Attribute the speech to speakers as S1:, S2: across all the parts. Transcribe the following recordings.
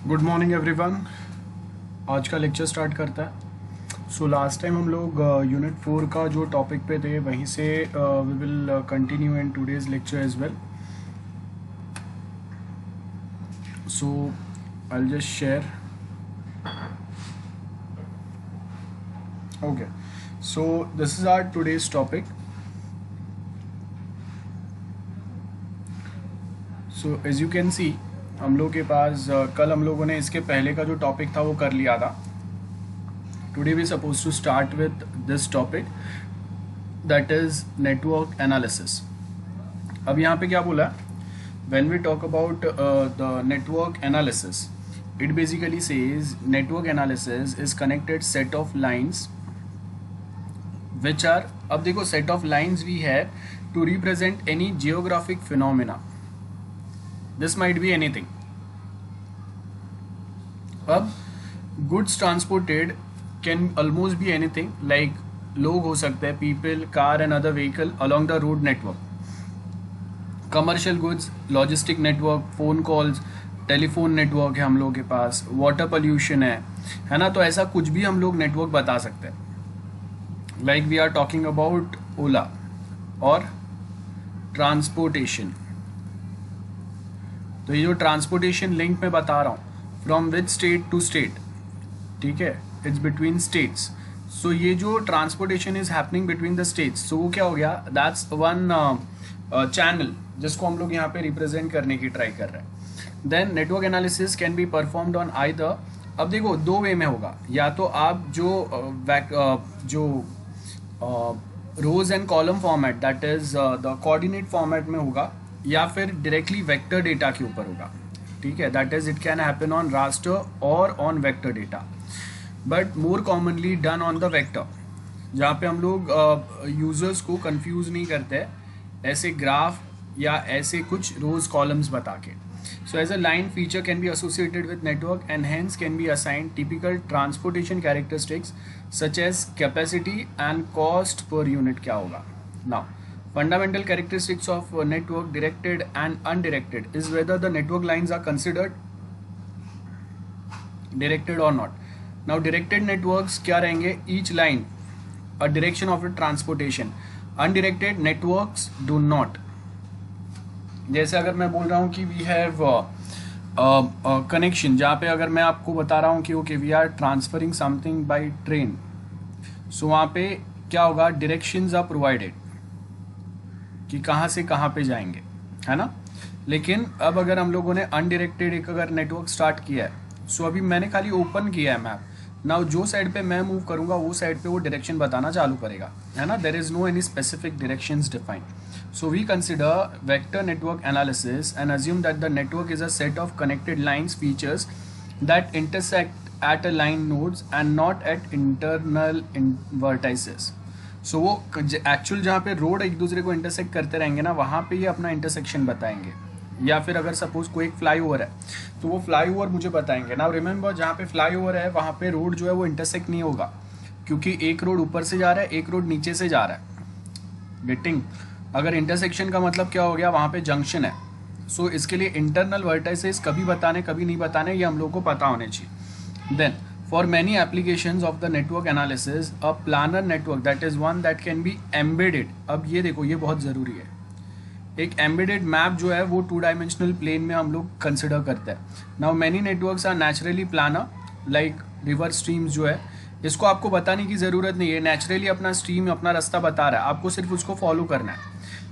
S1: Good morning everyone. आज का lecture start करता है। सो लास्ट टाइम हम लोग यूनिट 4 का जो टॉपिक पे थे वहीं से we will continue in today's lecture as well. So I will just share. Okay, so this is our today's topic. So as you can see हम लोग के पास कल हम लोगों ने इसके पहले का जो टॉपिक था वो कर लिया था। Today we suppose to start with this topic that is network analysis. अब यहाँ पे क्या बोला है, when we talk about the network analysis, it basically says network analysis is connected set of lines which are, अब देखो set of lines we have to represent any geographic phenomena. This might be anything. अब goods transported can almost be anything, like लोग हो सकते हैं, people, car and other vehicle along the road network. Commercial goods, logistic network, phone calls, telephone network है हम लोग के पास, water pollution है ना। तो ऐसा कुछ भी हम लोग नेटवर्क बता सकते हैं। Like we are talking about Ola और ट्रांसपोर्टेशन। तो ये जो ट्रांसपोर्टेशन लिंक मैं बता रहा हूँ, from which state to state, ठीक है, इट्स बिटवीन स्टेट्स। सो ये जो transportation is happening between the states, so वो क्या हो गया, दैट्स वन चैनल जिसको हम लोग यहाँ पे रिप्रेजेंट करने की ट्राई कर रहे हैं। Then network analysis can be performed on either, अब देखो दो वे में होगा, या तो आप जो rows and column format that is the coordinate format में होगा, या फिर डायरेक्टली वेक्टर डेटा के ऊपर होगा, ठीक है। That is it can happen on raster और on vector data, but more commonly done on the vector, जहाँ पे हम लोग यूजर्स को कंफ्यूज नहीं करते ऐसे ग्राफ या ऐसे कुछ रोज कॉलम्स बता के। So as a line feature can be associated with network and hence can be assigned typical transportation characteristics such as capacity and cost per unit क्या होगा। Now fundamental characteristics of network directed and undirected is whether the network lines are considered directed or not. Now directed networks क्या रहेंगे, each line a direction of a transportation. Undirected networks do not. जैसे अगर मैं बोल रहा हूँ कि we have connection, जहाँ पे अगर मैं आपको बता रहा हूँ कि okay we are transferring something by train, so वहाँ पे क्या होगा, डायरेक्शंस आर प्रोवाइडेड कि कहाँ से कहाँ पे जाएंगे, है ना। लेकिन अब अगर हम लोगों ने अनडायरेक्टेड एक अगर नेटवर्क स्टार्ट किया है, सो अभी मैंने खाली ओपन किया है मैप, नाउ जो साइड पे मैं मूव करूँगा वो साइड पे वो डायरेक्शन बताना चालू करेगा, है ना। There is no any specific directions defined. So we consider vector network analysis and assume that the network is a set of connected lines features that intersect at a line nodes and not at internal vertices. So वो actual जहाँ पे road एक दूसरे को intersect करते रहेंगे ना, वहाँ पे ये अपना इंटरसेक्शन बताएंगे। या फिर अगर सपोज कोई एक फ्लाईओवर है तो वो फ्लाईओवर मुझे बताएंगे ना। रिमेंबर जहाँ पे फ्लाईओवर है वहाँ पे रोड जो है वो इंटरसेक्ट नहीं होगा, क्योंकि एक रोड ऊपर से जा रहा है, एक रोड नीचे से जा रहा है। गेटिंग, अगर इंटरसेक्शन का मतलब क्या हो गया, वहाँ पे जंक्शन है। सो इसके लिए इंटरनल वर्टाइसेस कभी बताने कभी नहीं बताने, ये हम लोग को पता होने चाहिए। Then for many applications of the network analysis a planar network that is one that can be embedded. अब ये देखो, ये बहुत ज़रूरी है। एक एम्बेडेड मैप जो है वो 2 डायमेंशनल प्लेन में हम लोग कंसिडर करते हैं। Now many networks are naturally planar, like river streams जो है, इसको आपको बताने की ज़रूरत नहीं है, नेचुरली अपना स्ट्रीम अपना रास्ता बता रहा है, आपको सिर्फ उसको फॉलो करना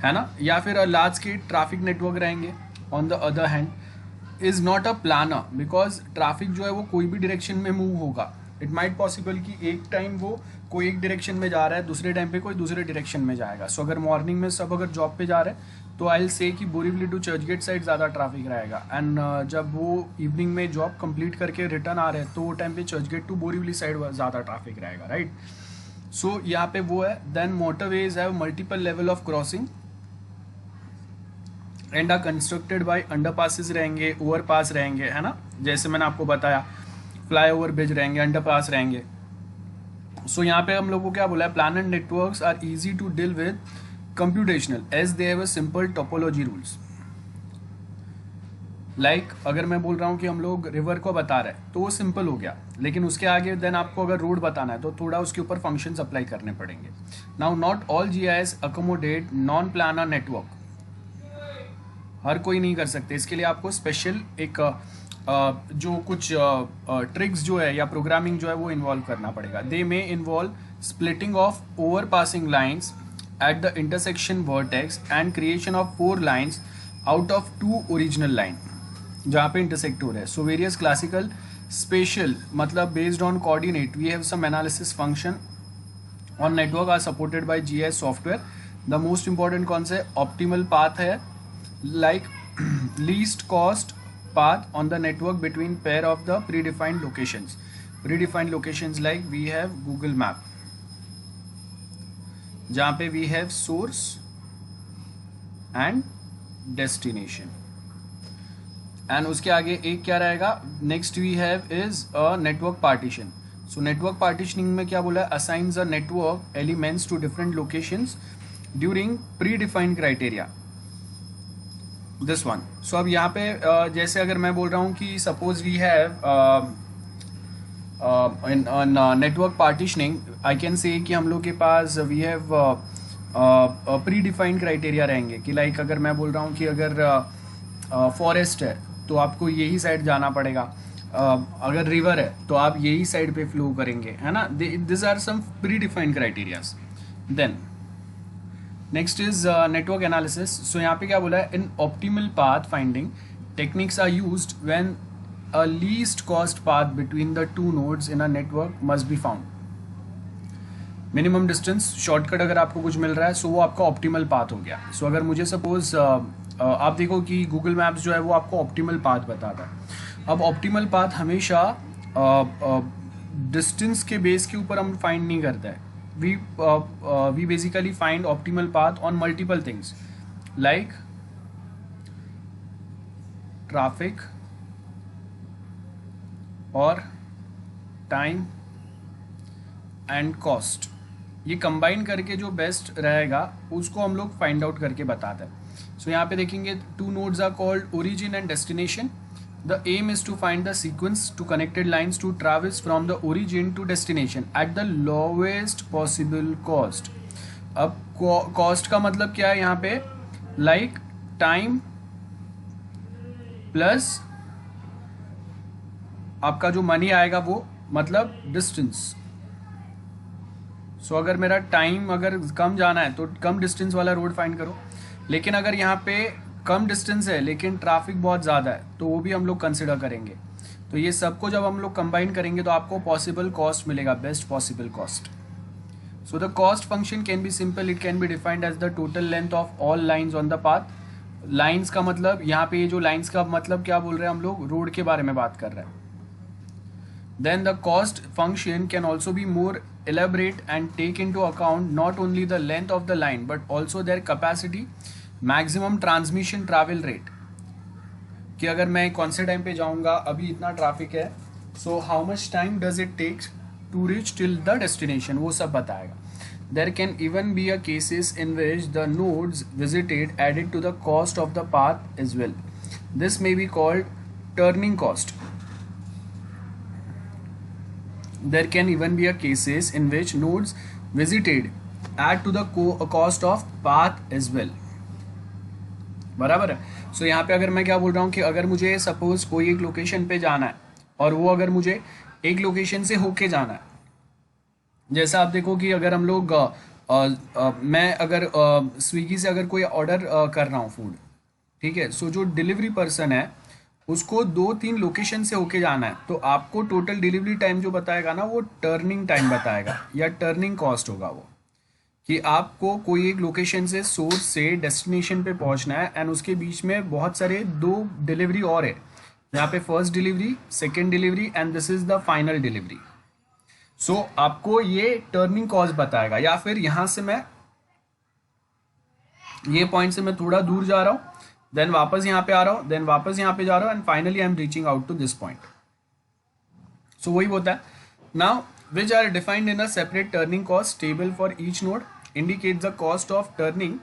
S1: है ना। या फिर लार्ज स्केल ट्रैफिक नेटवर्क रहेंगे on the other hand is not a planar, because traffic जो है वो कोई भी डायरेक्शन में मूव होगा। इट माइट पॉसिबल कि एक टाइम वो कोई एक डायरेक्शन में जा रहा है, दूसरे टाइम पे कोई दूसरे डायरेक्शन में जाएगा। सो अगर मॉर्निंग में सब अगर जॉब पे जा रहे हैं तो आई विल से कि बोरीवली टू चर्चगेट साइड ज़्यादा ट्रैफिक रहेगा, एंड जब वो इवनिंग में जॉब कंप्लीट करके रिटर्न आ रहे हैं तो वो टाइम पे चर्चगेट टू बोरीवली साइड ज़्यादा ट्रैफिक रहेगा, राइट। सो यहाँ पे वो है। Then motorways have multiple level of crossing and are constructed by underpasses रहेंगे, ओवरपास रहेंगे, है ना। जैसे मैंने आपको बताया फ्लाईओवर ब्रिज रहेंगे, अंडरपास रहेंगे। सो यहाँ पे हम लोग को क्या बोला है, planar networks are easy to deal with computational as they have a simple topology rules. Like अगर मैं बोल रहा हूँ कि हम लोग रिवर को बता रहे हैं तो वो सिंपल हो गया, लेकिन उसके आगे देन आपको अगर रोड बताना है तो थोड़ा उसके ऊपर फंक्शंस अप्लाई करने पड़ेंगे. Now not all GIS accommodate non planar network. हर कोई नहीं कर सकते, इसके लिए आपको स्पेशल एक जो कुछ ट्रिक्स जो है या प्रोग्रामिंग जो है वो इन्वॉल्व करना पड़ेगा. They may involve splitting of over passing lines at the intersection vertex and creation of 4 lines out of 2 original line जहाँ पे intersect हो रहे हैं. So various classical spatial मतलब based on coordinate we have some analysis function on network are supported by GIS software. The most important कौन से optimal path है, like least cost path on the network between pair of the predefined locations. Predefined locations like we have Google Map जहाँ पे we have source and destination. And उसके आगे एक क्या रहेगा, next we have is a network partition. So network partitioning में क्या बोला है, assigns a network elements to different locations during predefined criteria, this one. So अब यहाँ पे जैसे अगर मैं बोल रहा हूँ कि suppose we have in network partitioning I can say कि हम लोग के पास we have pre defined criteria रहेंगे कि लाइक अगर मैं बोल रहा हूँ कि अगर फॉरेस्ट है तो आपको यही साइड जाना पड़ेगा, अगर रिवर है तो आप यही साइड पे फ्लो करेंगे, है ना. This are some predefined criterias. Then next is network analysis. So यहाँ पे क्या बोला है, in optimal path finding techniques are used when a least cost path between the two nodes in a network must be found. Minimum distance shortcut अगर आपको कुछ मिल रहा है सो वो आपका ऑप्टिमल पाथ हो गया. सो अगर मुझे सपोज आप देखो कि गूगल मैप्स जो है वो आपको ऑप्टिमल पाथ बताता है. अब ऑप्टिमल पाथ हमेशा डिस्टेंस के बेस के ऊपर हम फाइंड नहीं करता है. We basically find optimal path on multiple things like traffic और टाइम एंड कॉस्ट. ये कंबाइन करके जो बेस्ट रहेगा उसको हम लोग फाइंड आउट करके बताते हैं. सो यहाँ पे देखेंगे two nodes are called origin and destination. The aim is to find the sequence to connected lines to travels from the origin to destination at the lowest possible cost. अब cost का मतलब क्या है यहाँ पे, लाइक टाइम प्लस आपका जो money आएगा वो मतलब डिस्टेंस. सो अगर मेरा टाइम अगर कम जाना है तो कम डिस्टेंस वाला रोड फाइंड करो, लेकिन अगर यहाँ पे कम डिस्टेंस है लेकिन ट्रैफिक बहुत ज़्यादा है तो वो भी हम लोग कंसिडर करेंगे. तो ये सबको जब हम लोग कंबाइन करेंगे तो आपको पॉसिबल कॉस्ट मिलेगा, best possible cost. So the cost function can be simple, it can be defined as the total length of all lines on the path. Lines का मतलब यहाँ पे ये जो लाइन्स का मतलब क्या बोल रहे हैं हम लोग, रोड के बारे में बात कर रहे हैं. Then the cost function can also be more elaborate and take into account not only the length of the line but also their capacity, maximum transmission travel rate. कि अगर मैं कौन से टाइम पे जाऊंगा, अभी इतना ट्रैफिक है, so how much time does it take to reach till the destination, वो सब बताएगा. There can even be a cases in which the nodes visited added to the cost of the path as well. This may be called turning cost. There can even be a cases in which nodes visited add to the cost of path as well. बराबर है. So यहाँ पे अगर मैं क्या बोल रहा हूँ कि अगर मुझे सपोज कोई एक लोकेशन पे जाना है और वो अगर मुझे एक लोकेशन से होके जाना है, जैसा आप देखो कि अगर हम लोग मैं अगर स्विगी से अगर कोई ऑर्डर कर रहा हूँ फूड, ठीक है, सो जो डिलीवरी पर्सन है उसको 2-3 लोकेशन से होके जाना है तो आपको टोटल डिलीवरी टाइम जो बताएगा ना वो टर्निंग टाइम बताएगा या टर्निंग कॉस्ट होगा वो, कि आपको कोई एक लोकेशन से सोर्स से डेस्टिनेशन पे पहुंचना है एंड उसके बीच में बहुत सारे 2 डिलीवरी और है, यहाँ पे first delivery, second delivery and this is the final delivery. So आपको ये टर्निंग कॉस्ट बताएगा. या फिर यहाँ से मैं ये पॉइंट से मैं थोड़ा दूर जा रहा हूँ, देन वापस यहाँ पे आ रहा हूँ, देन वापस यहाँ पे जा रहा हूँ and finally I am reaching out to this point. So वही होता है. Now which are defined in a separate turning cost table for each node, indicates the cost of turning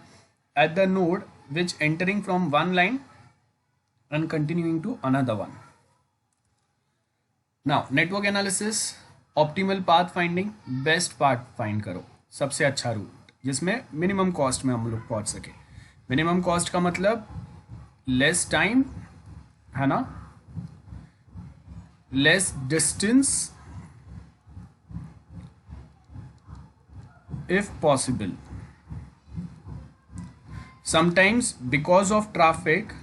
S1: at the node which entering from one line and continuing to another one. Now network analysis, optimal path finding, best path find करो, सबसे अच्छा root जिसमें minimum cost में हम लोग पहुंच सके. Minimum cost का मतलब लेस टाइम है ना, less distance if possible. Sometimes because of traffic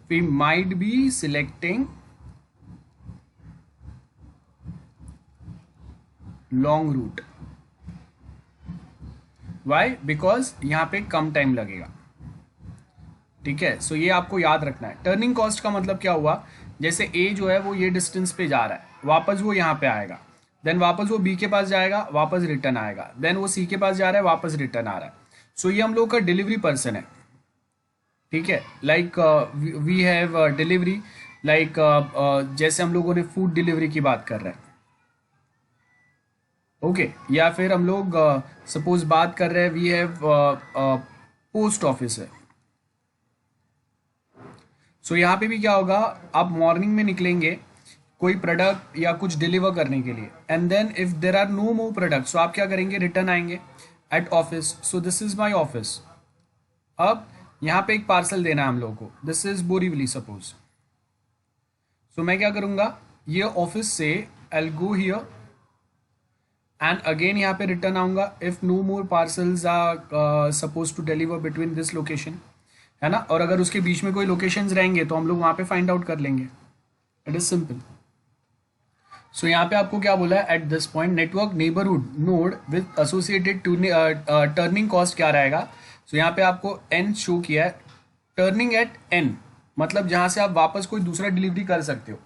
S1: we might be selecting long route. Why? Because यहाँ पे कम टाइम लगेगा. ठीक है, सो ये आपको याद रखना है. टर्निंग कॉस्ट का मतलब क्या हुआ, जैसे ए जो है वो ये डिस्टेंस पे जा रहा है, वापस वो यहाँ पे आएगा, देन वापस वो बी के पास जाएगा, वापस रिटर्न आएगा, देन वो सी के पास जा रहा है, वापस रिटर्न आ रहा है. सो ये हम लोग का डिलीवरी पर्सन है. ठीक है, like we have delivery, like जैसे हम लोगों ने फूड डिलीवरी की बात कर रहे हैं. ओके, या फिर हम लोग सपोज बात कर रहे हैं वी हैव पोस्ट ऑफिस है. सो यहाँ पे भी क्या होगा, आप मॉर्निंग में निकलेंगे कोई प्रोडक्ट या कुछ डिलीवर करने के लिए, and then if there are no more product, so आप क्या करेंगे, रिटर्न आएंगे at office. So this is my office. अब यहाँ पे एक पार्सल देना है हम लोगों को, this is Borivali suppose. So मैं क्या करूँगा, ये ऑफिस से I go here and again यहाँ पे रिटर्न आऊँगा if no more parcels are suppose to deliver between this location, है ना. और अगर उसके बीच में कोई लोकेशंस रहेंगे तो हम लोग वहाँ पे फाइंड आउट कर लेंगे. It is simple. सो यहाँ पे आपको क्या बोला है, at this point network neighbourhood node with associated to turning cost क्या रहेगा. सो यहाँ पे आपको एन शो किया है, टर्निंग एट एन मतलब जहाँ से आप वापस कोई दूसरा डिलीवरी कर सकते हो.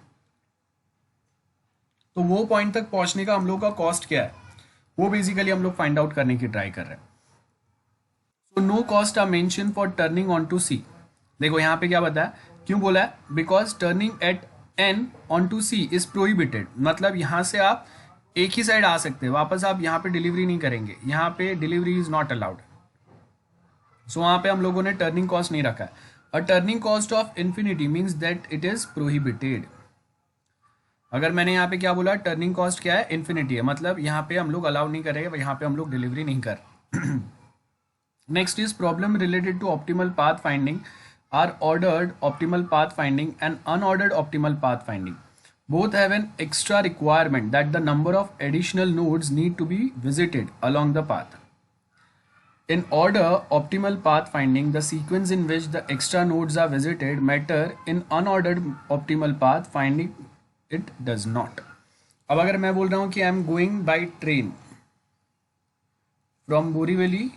S1: तो वो पॉइंट तक पहुँचने का हम लोग का कॉस्ट क्या है, वो बेसिकली हम लोग फाइंड आउट करने की ट्राई कर रहे हैं. So no cost are mention for turning on to C. देखो यहाँ पे क्या बताया, क्यों बोला है, because turning at an on to C is prohibited. मतलब यहाँ से आप एक ही साइड आ सकते हैं, वापस आप यहाँ पे डिलीवरी नहीं करेंगे, यहाँ पे डिलीवरी इज नॉट अलाउड. सो वहाँ पे हम लोगों ने टर्निंग कॉस्ट नहीं रखा है. A turning cost of infinity means that it is prohibited. अगर मैंने यहाँ पे क्या बोला, टर्निंग कॉस्ट क्या है, इन्फिनिटी है, मतलब यहाँ पे हम लोग अलाउ नहीं करेंगे, यहाँ पे हम लोग डिलीवरी नहीं कर. Next is problem related to optimal path finding are ordered optimal path finding and unordered optimal path finding. Both have an extra requirement that the number of additional nodes need to be visited along the path. In order optimal path finding, the sequence in which the extra nodes are visited matter. In unordered optimal path finding, it does not. अब अगर मैं बोल रहा हूँ कि I am going by train from Borivali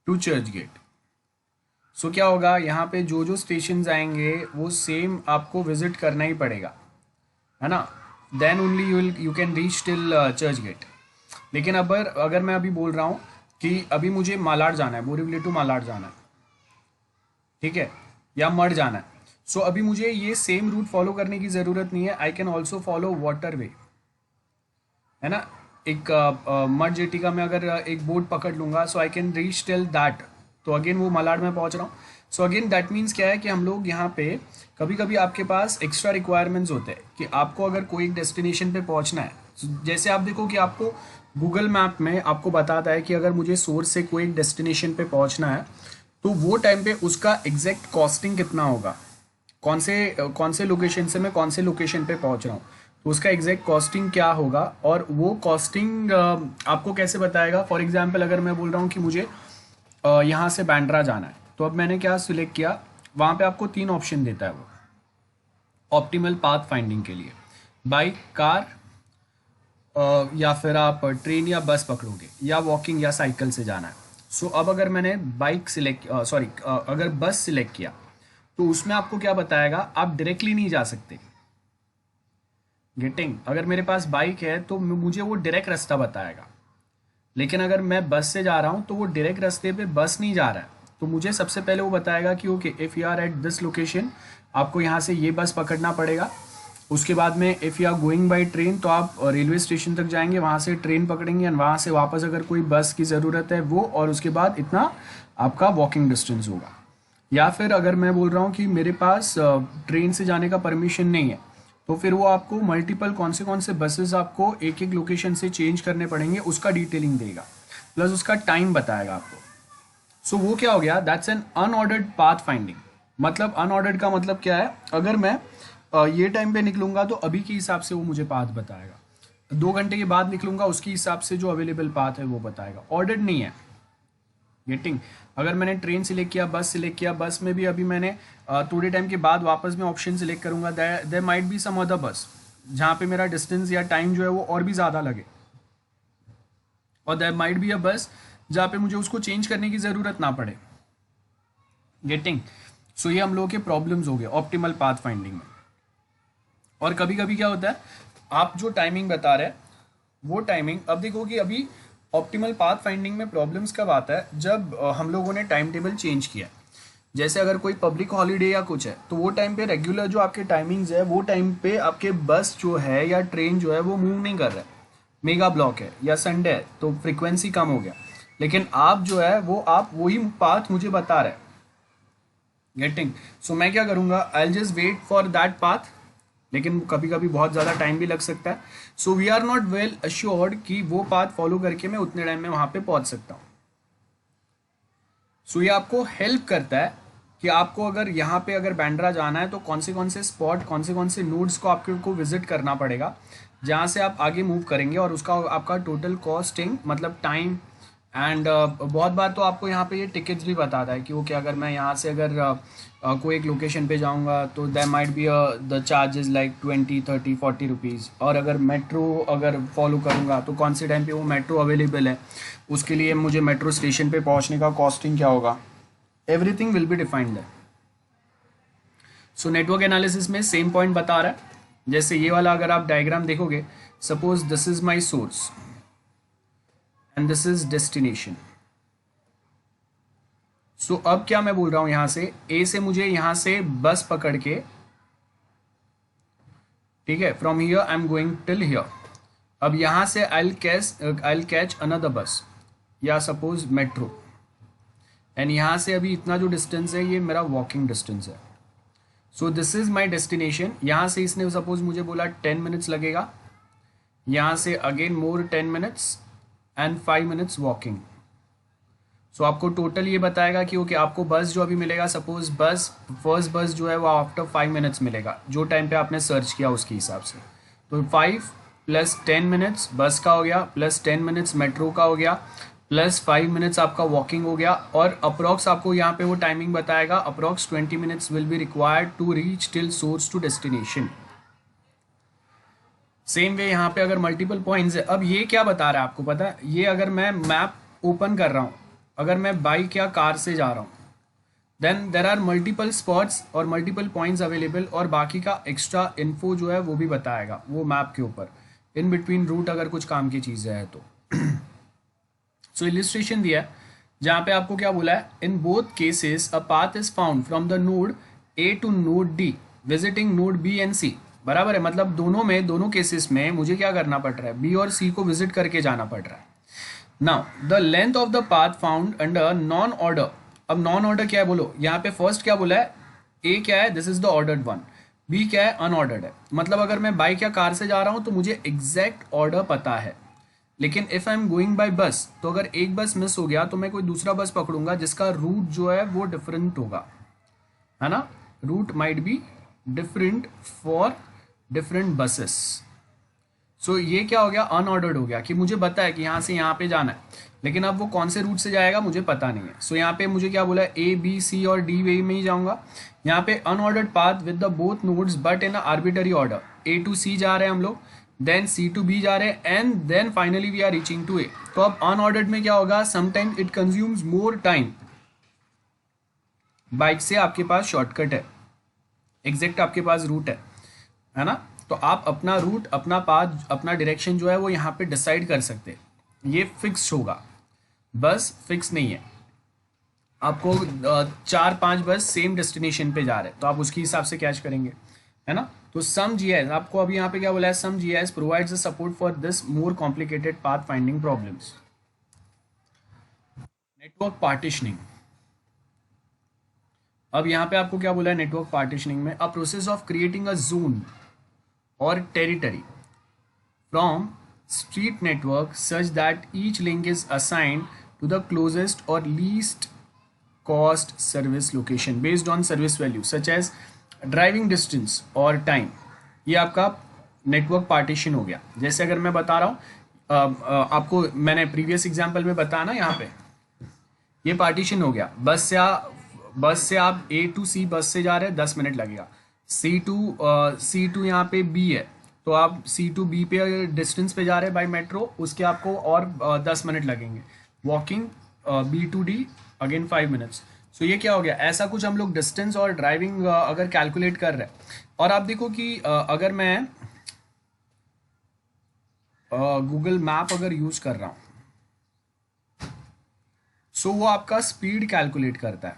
S1: to Churchgate, सो क्या होगा, यहाँ पे जो जो स्टेशन आएंगे वो सेम आपको विजिट करना ही पड़ेगा, है ना. Then only you can reach till Churchgate. लेकिन अगर मैं अभी बोल रहा हूँ कि अभी मुझे मालाड जाना है, बोरीवली टू मालाड जाना है, ठीक है, या मड जाना है, सो अभी मुझे ये सेम रूट फॉलो करने की ज़रूरत नहीं है. I can also follow water way, है ना. एक मड जेटी का मैं अगर एक बोट पकड़ लूँगा, so I can reach till that, तो अगेन वो मालाड में पहुंच रहा हूँ. सो अगेन दैट मीन्स क्या है कि हम लोग यहाँ पे कभी कभी आपके पास एक्स्ट्रा रिक्वायरमेंट्स होते हैं कि आपको अगर कोई एक डेस्टिनेशन पे पहुँचना है, जैसे आप देखो कि आपको गूगल मैप में आपको बताता है कि अगर मुझे सोर्स से कोई एक डेस्टिनेशन पे पहुँचना है तो वो टाइम पे उसका एग्जैक्ट कॉस्टिंग कितना होगा, कौन से लोकेशन से मैं कौन से लोकेशन पे पहुँच रहा हूँ, तो उसका एग्जैक्ट कॉस्टिंग क्या होगा, और वो कॉस्टिंग आपको कैसे बताएगा. फॉर एग्जाम्पल अगर मैं बोल रहा हूँ कि मुझे यहाँ से बांद्रा जाना है, तो अब मैंने क्या सिलेक्ट किया, वहाँ पे आपको 3 ऑप्शन देता है वो ऑप्टिमल पाथ फाइंडिंग के लिए, बाइक, कार, या फिर आप ट्रेन या बस पकड़ोगे, या वॉकिंग या साइकिल से जाना है. सो अब अगर मैंने अगर बस सिलेक्ट किया तो उसमें आपको क्या बताएगा, आप डायरेक्टली नहीं जा सकते. गेटिंग, अगर मेरे पास बाइक है तो मुझे वो डायरेक्ट रास्ता बताएगा, लेकिन अगर मैं बस से जा रहा हूँ तो वो डायरेक्ट रास्ते पे बस नहीं जा रहा है, तो मुझे सबसे पहले वो बताएगा कि okay if you are at this location, आपको यहाँ से ये बस पकड़ना पड़ेगा. उसके बाद में if you are going by train, तो आप रेलवे स्टेशन तक जाएंगे, वहाँ से ट्रेन पकड़ेंगे एंड वहाँ से वापस अगर कोई बस की ज़रूरत है वो, और उसके बाद इतना आपका वॉकिंग डिस्टेंस होगा. या फिर अगर मैं बोल रहा हूँ कि मेरे पास ट्रेन से जाने का परमिशन नहीं है, तो फिर वो आपको मल्टीपल कौन से बसेस आपको एक एक लोकेशन से चेंज करने पड़ेंगे उसका डिटेलिंग देगा, प्लस उसका टाइम बताएगा आपको। सो वो क्या हो गया, that's an unordered path finding. मतलब अनऑर्डर्ड का मतलब क्या है, अगर मैं ये टाइम पे निकलूंगा तो अभी के हिसाब से वो मुझे पाथ बताएगा, 2 घंटे के बाद निकलूंगा उसके हिसाब से जो अवेलेबल पाथ है वो बताएगा, ऑर्डर्ड नहीं है। गेटिंग? अगर मैंने ट्रेन सिलेक्ट किया, बस सिलेक्ट किया, बस में भी अभी मैंने थोड़े टाइम के बाद वापस मैं ऑप्शन सिलेक्ट करूंगा, there might be some other bus जहाँ पे मेरा डिस्टेंस या टाइम जो है वो और भी ज़्यादा लगे, और देयर माइट बी अ बस जहाँ पे मुझे उसको चेंज करने की ज़रूरत ना पड़े। गेटिंग? सो ये हम लोगों के प्रॉब्लम्स हो गए ऑप्टिमल पाथ फाइंडिंग में। और कभी कभी क्या होता है, आप जो टाइमिंग बता रहे हैं वो टाइमिंग, अब देखो कि अभी ऑप्टिमल पाथ फाइंडिंग में प्रॉब्लम्स कब आता है, जब हम लोगों ने टाइम टेबल चेंज किया। जैसे अगर कोई पब्लिक हॉलीडे या कुछ है तो वो टाइम पे रेगुलर जो आपके टाइमिंग्स है वो टाइम पे आपके बस जो है या ट्रेन जो है वो मूव नहीं कर रहा है, मेगा ब्लॉक है या संडे है तो फ्रिक्वेंसी कम हो गया, लेकिन आप जो है वो आप वही पाथ मुझे बता रहे हैं। गेटिंग? सो मैं क्या करूँगा, I just wait for that path, लेकिन कभी कभी बहुत ज़्यादा टाइम भी लग सकता है। So we are not well assured कि वो पाथ फॉलो करके मैं उतने टाइम में वहाँ पे पहुँच सकता हूँ। सो ये आपको हेल्प करता है कि आपको अगर यहाँ पे अगर बांद्रा जाना है तो कौन से स्पॉट, कौन से नोड्स को आपको विजिट करना पड़ेगा जहाँ से आप आगे मूव करेंगे, और उसका आपका टोटल कॉस्टिंग मतलब टाइम एंड बहुत बार तो आपको यहाँ पे ये टिकट्स भी बताता है कि ओके अगर मैं यहाँ से अगर कोई एक लोकेशन पे जाऊँगा तो that might be the charges like 20, 30, 40 rupees, और अगर मेट्रो अगर फॉलो करूँगा तो कौन से टाइम पे वो मेट्रो अवेलेबल है, उसके लिए मुझे मेट्रो स्टेशन पे पहुँचने का कॉस्टिंग क्या होगा, everything will be defined that. So network analysis में सेम पॉइंट बता रहा है। जैसे ये वाला अगर आप डायग्राम देखोगे, suppose this is my source and this is destination. So अब क्या मैं बोल रहा हूं, यहां से ए से मुझे यहां से बस पकड़ के, ठीक है, from here I am going till here. अब यहां से आई कैच अनदर बस या सपोज मेट्रो, एंड यहां से अभी इतना जो डिस्टेंस है ये मेरा वॉकिंग डिस्टेंस है। सो दिस इज माई डेस्टिनेशन। यहां से इसने सपोज मुझे बोला 10 मिनट्स लगेगा, यहां से again more 10 minutes and 5 minutes walking. So आपको टोटल ये बताएगा कि ओके आपको बस जो अभी मिलेगा, सपोज बस फर्स्ट बस जो है वो आफ्टर 5 मिनट्स मिलेगा, जो टाइम पे आपने सर्च किया उसके हिसाब से। तो 5 + 10 मिनट्स बस का हो गया, प्लस 10 मिनट्स मेट्रो का हो गया, प्लस 5 मिनट्स आपका वॉकिंग हो गया, और अप्रॉक्स आपको यहाँ पे वो टाइमिंग बताएगा, approx 20 minutes will be required to reach till source to destination. Same way यहाँ पे अगर मल्टीपल पॉइंट्स है, अब ये क्या बता रहा है आपको पता है, ये अगर मैं मैप ओपन कर रहा हूँ, अगर मैं बाइक या कार से जा रहा हूँ, then there are multiple spots और मल्टीपल पॉइंट्स अवेलेबल, और बाकी का एक्स्ट्रा इन्फो जो है वो भी बताएगा वो मैप के ऊपर, इन बिटवीन रूट अगर कुछ काम की चीज़ें है तो। सो इलिस्ट्रेशन दिया है जहाँ पे आपको क्या बोला है, in both cases a path is found from the node A to node D visiting node B and C. बराबर है, मतलब दोनों केसेस में मुझे क्या करना पड़ रहा है, बी और सी को विजिट करके जाना पड़ रहा है। Now the length of the path found under non order. अब नॉन ऑर्डर क्या है बोलो, यहाँ पे फर्स्ट क्या बोला है, ए क्या है, this is the ordered one, B क्या है, अनऑर्डर्ड है। मतलब अगर मैं बाइक या कार से जा रहा हूँ तो मुझे एग्जैक्ट ऑर्डर पता है, लेकिन if I am going by बस तो अगर एक बस मिस हो गया तो मैं कोई दूसरा बस पकड़ूंगा जिसका रूट जो है वो डिफरेंट होगा, है ना, route might be different for different buses. So ये क्या हो गया, अनऑर्डर्ड हो गया, कि मुझे पता है कि यहाँ से यहाँ पे जाना है, लेकिन अब वो कौन से रूट से जाएगा मुझे पता नहीं है। सो यहाँ पे मुझे क्या बोला है, ए बी सी और डी वे में ही जाऊंगा। यहाँ पे unordered path with the both nodes but in arbitrary order, A to C जा रहे हैं हम लोग, देन सी टू बी जा रहे हैं, and then finally we are reaching to A. तो अब अनऑर्डर्ड में क्या होगा, sometimes it consumes more time. Bike से आपके पास शॉर्टकट है, एग्जैक्ट आपके पास रूट है ना, तो आप अपना रूट, अपना पाथ, अपना डायरेक्शन जो है वो यहाँ पे डिसाइड कर सकते हैं, ये फिक्स होगा। बस फिक्स नहीं है, आपको 4-5 बस सेम डेस्टिनेशन पे जा रहे हैं तो आप उसके हिसाब से कैच करेंगे, है ना। तो सम जीआईएस आपको अभी यहाँ पे क्या बोला है, some GIS provides support for this more complicated path finding problems. Network partitioning, अब यहाँ पे आपको क्या बोला है नेटवर्क पार्टीशनिंग में, a process of creating a zone और territory from street network such that each link is assigned to the closest or least cost service location based on service value such as driving distance और time। ये आपका network partition हो गया। जैसे अगर मैं बता रहा हूँ आपको, मैंने प्रीवियस एग्जांपल में बताया ना, यहाँ पे ये पार्टीशन हो गया। बस से आप ए टू सी बस से जा रहे हैं 10 मिनट लगेगा। सी टू यहाँ पे बी है, तो आप सी टू बी पे डिस्टेंस पे जा रहे हैं बाई मेट्रो, उसके आपको और 10 मिनट लगेंगे। Walking B to D again 5 minutes. So ये क्या हो गया, ऐसा कुछ हम लोग डिस्टेंस और ड्राइविंग अगर कैलकुलेट कर रहे हैं। और आप देखो कि अगर मैं गूगल मैप अगर यूज कर रहा हूँ, सो वो आपका स्पीड कैलकुलेट करता है।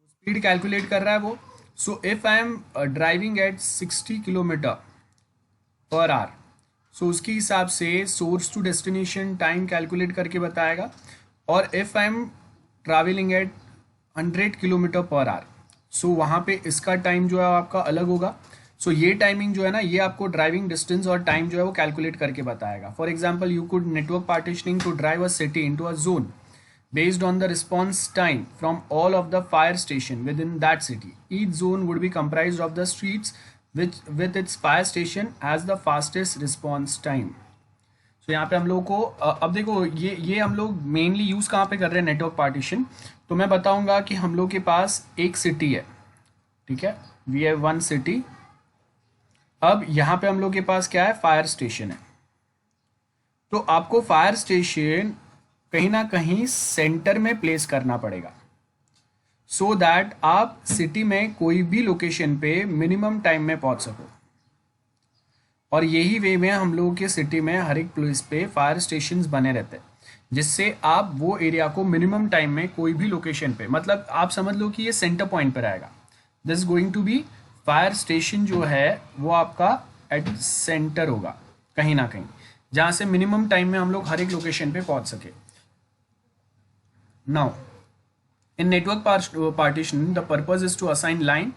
S1: स्पीड कैलकुलेट कर रहा है वो। So if I am driving at 60 kilometer per hour, so उसके हिसाब से source to destination time calculate करके बताएगा। और if I am travelling at 100 kilometer per hour, so वहाँ पे इसका टाइम जो है आपका अलग होगा। सो ये टाइमिंग जो है ना, ये आपको ड्राइविंग डिस्टेंस और टाइम जो है वो कैलकुलेट करके बताएगा। For example, you could network partitioning to drive a city into a zone based on the response time from all of the fire station within that city. Each zone would be comprised of the streets which with its fire station as the fastest response time. So यहाँ पे हम लोग को अब देखो, ये हम लोग मेनली यूज़ कहाँ पे कर रहे हैं नेटवर्क पार्टीशन। तो मैं बताऊंगा कि हम लोग के पास एक सिटी है, ठीक है, वी हैव वन सिटी। अब यहाँ पे हम लोग के पास क्या है, फायर स्टेशन है। तो आपको फायर स्टेशन कहीं ना कहीं सेंटर में प्लेस करना पड़ेगा, सो दैट आप सिटी में कोई भी लोकेशन पे मिनिमम टाइम में पहुंच सको। और यही वे में हम लोगों के सिटी में हर एक प्लेस पे फायर स्टेशंस बने रहते हैं, जिससे आप वो एरिया को मिनिमम टाइम में कोई भी लोकेशन पे, मतलब आप समझ लो कि ये सेंटर पॉइंट पर आएगा। This is going to be fire station जो है वो आपका एट सेंटर होगा कहीं ना कहीं, जहाँ से मिनिमम टाइम में हम लोग हर एक लोकेशन पे पहुंच सके। Now, in network partitioning, the purpose is to assign line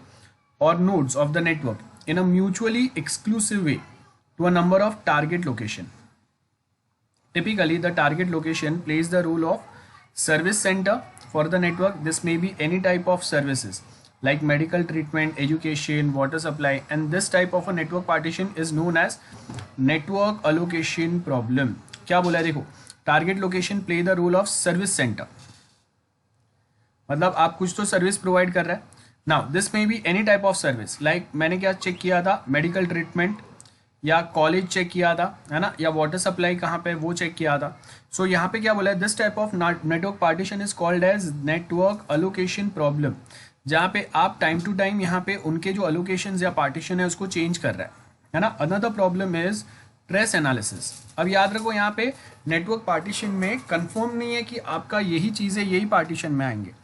S1: or nodes of the network in a mutually exclusive way to a number of target location. Typically, the target location plays the role of service center for the network. This may be any type of services like medical treatment, education, water supply, and this type of a network partition is known as network allocation problem. क्या बोला है देखो, target location play the role of service center, मतलब आप कुछ तो service provide कर रहे हैं। Now this may be any type of service, like मैंने क्या चेक किया था, मेडिकल ट्रीटमेंट या कॉलेज चेक किया था, है ना, या वाटर सप्लाई कहाँ पे वो चेक किया था। सो यहाँ पे क्या बोला है, this type of network partition is called as network allocation problem, जहाँ पे आप टाइम टू टाइम यहाँ पे उनके जो अलोकेशन या पार्टीशन है उसको चेंज कर रहा है ना। Another problem is trace analysis. अब याद रखो यहाँ पे नेटवर्क पार्टीशन में कंफर्म नहीं है कि आपका यही चीज़ें यही पार्टीशन में आएंगे।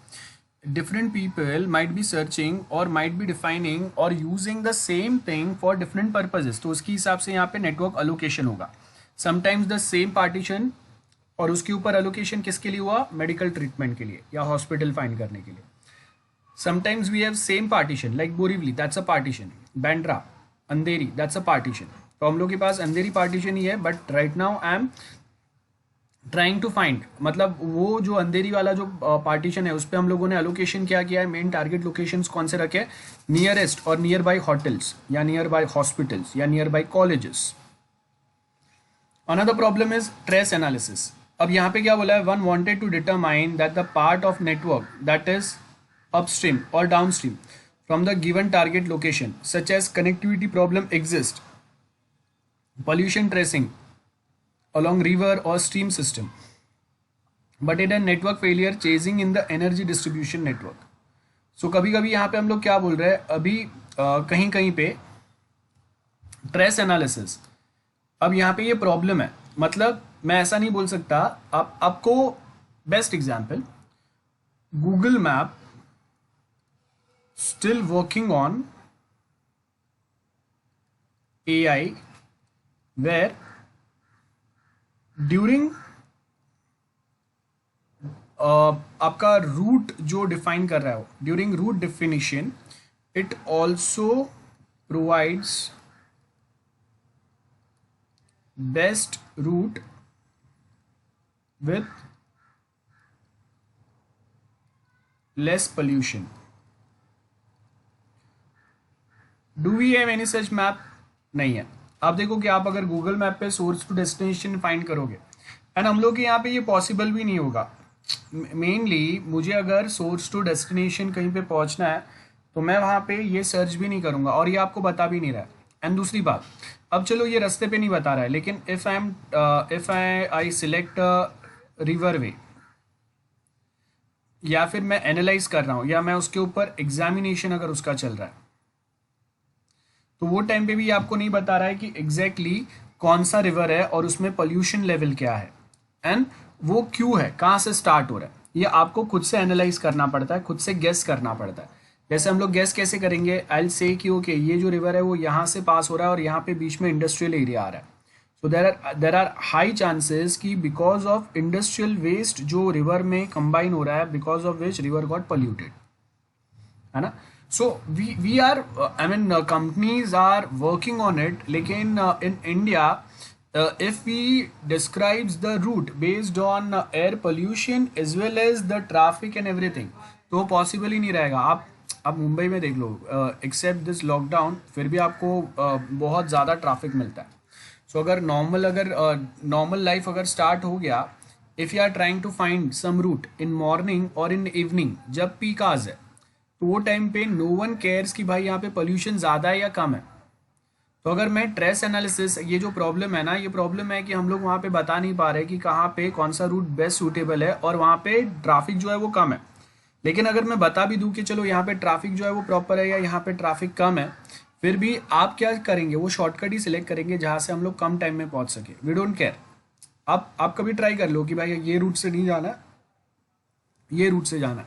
S1: Different people might be searching or might be defining or using the same thing for different purposes, तो उसके हिसाब से यहाँ पे नेटवर्क अलोकेशन होगा। समटाइम्स द सेम पार्टीशन और उसके ऊपर अलोकेशन किसके लिए हुआ, मेडिकल ट्रीटमेंट के लिए या हॉस्पिटल फाइंड करने के लिए। Sometimes we have same partition like Borivali, that's a partition, Bandra, Andheri, that's a partition. तो हम लोग के पास अंधेरी पार्टीशन ही है, but right now I am trying to find, मतलब वो जो अंधेरी वाला जो पार्टीशन है उस पर हम लोगों ने अलोकेशन क्या किया है, मेन टारगेट लोकेशंस कौन से रखे, नियरेस्ट और नियर बाई होटल्स या नियर बाई हॉस्पिटल्स या nearby colleges. Another problem is trace analysis. अब यहाँ पे क्या बोला है, one wanted to determine that the part of network that is upstream और downstream from the given target location such as connectivity problem exist, pollution tracing along river or stream system, but it a network failure chasing in the energy distribution network. So कभी कभी यहाँ पे हम लोग क्या बोल रहे हैं, अभी कहीं कहीं पे ट्रेस एनालिसिस, अब यहाँ पे ये प्रॉब्लम है, मतलब मैं ऐसा नहीं बोल सकता। आपको best example, Google map still working on AI where during आपका रूट जो डिफाइन कर रहा है, during route definition it also provides best route with less pollution. Do we have any such map? नहीं है. आप देखो कि आप अगर गूगल मैप पे सोर्स टू डेस्टिनेशन फाइंड करोगे एंड हम लोग के यहाँ पे ये पॉसिबल भी नहीं होगा. मेनली मुझे अगर सोर्स टू डेस्टिनेशन कहीं पे पहुँचना है तो मैं वहाँ पे ये सर्च भी नहीं करूँगा और ये आपको बता भी नहीं रहा है. एंड दूसरी बात, अब चलो ये रास्ते पे नहीं बता रहा है, लेकिन इफ आई सिलेक्ट रिवर वे या फिर मैं एनालाइज कर रहा हूं या मैं उसके ऊपर एग्जामिनेशन अगर उसका चल रहा है तो वो टाइम पे भी आपको नहीं बता रहा है कि एग्जैक्टली कौन सा रिवर है और उसमें पोल्यूशन लेवल क्या है एंड वो क्यों है, कहाँ से स्टार्ट हो रहा है. ये आपको खुद से एनालाइज करना पड़ता है, खुद से गेस करना पड़ता है. जैसे हम लोग गेस कैसे करेंगे, आई विल से कि ओके ये जो रिवर है वो यहाँ से पास हो रहा है और यहाँ पे बीच में इंडस्ट्रियल एरिया आ रहा है. So there are high chances कि because of industrial waste जो river में combine हो रहा है, because of which river got polluted, है ना. So we are I mean companies are working on it, लेकिन in India if we describes the route based on air pollution as well as the traffic and everything तो possible ही नहीं रहेगा. आप मुंबई में देख लो, except this lockdown फिर भी आपको बहुत ज़्यादा ट्रैफिक मिलता है. सो अगर नॉर्मल लाइफ अगर स्टार्ट हो गया, if you are trying to find some route in morning और इन इवनिंग जब पीक आवर्स है तो वो टाइम पे नो वन केयर्स कि भाई यहाँ पे पोल्यूशन ज़्यादा है या कम है. तो अगर मैं ट्रेस एनालिसिस, ये जो प्रॉब्लम है ना, ये प्रॉब्लम है कि हम लोग वहाँ पे बता नहीं पा रहे कि कहाँ पे कौन सा रूट बेस्ट सूटेबल है और वहाँ पे ट्रैफिक जो है वो कम है. लेकिन अगर मैं बता भी दूँ कि चलो यहाँ पे ट्रैफिक जो है वो प्रॉपर है या यहाँ पे ट्रैफिक कम है, फिर भी आप क्या करेंगे, वो शॉर्टकट ही सिलेक्ट करेंगे जहाँ से हम लोग कम टाइम में पहुँच सके. We don't care. आप कभी ट्राई कर लो कि भाई ये रूट से नहीं जाना, ये रूट से जाना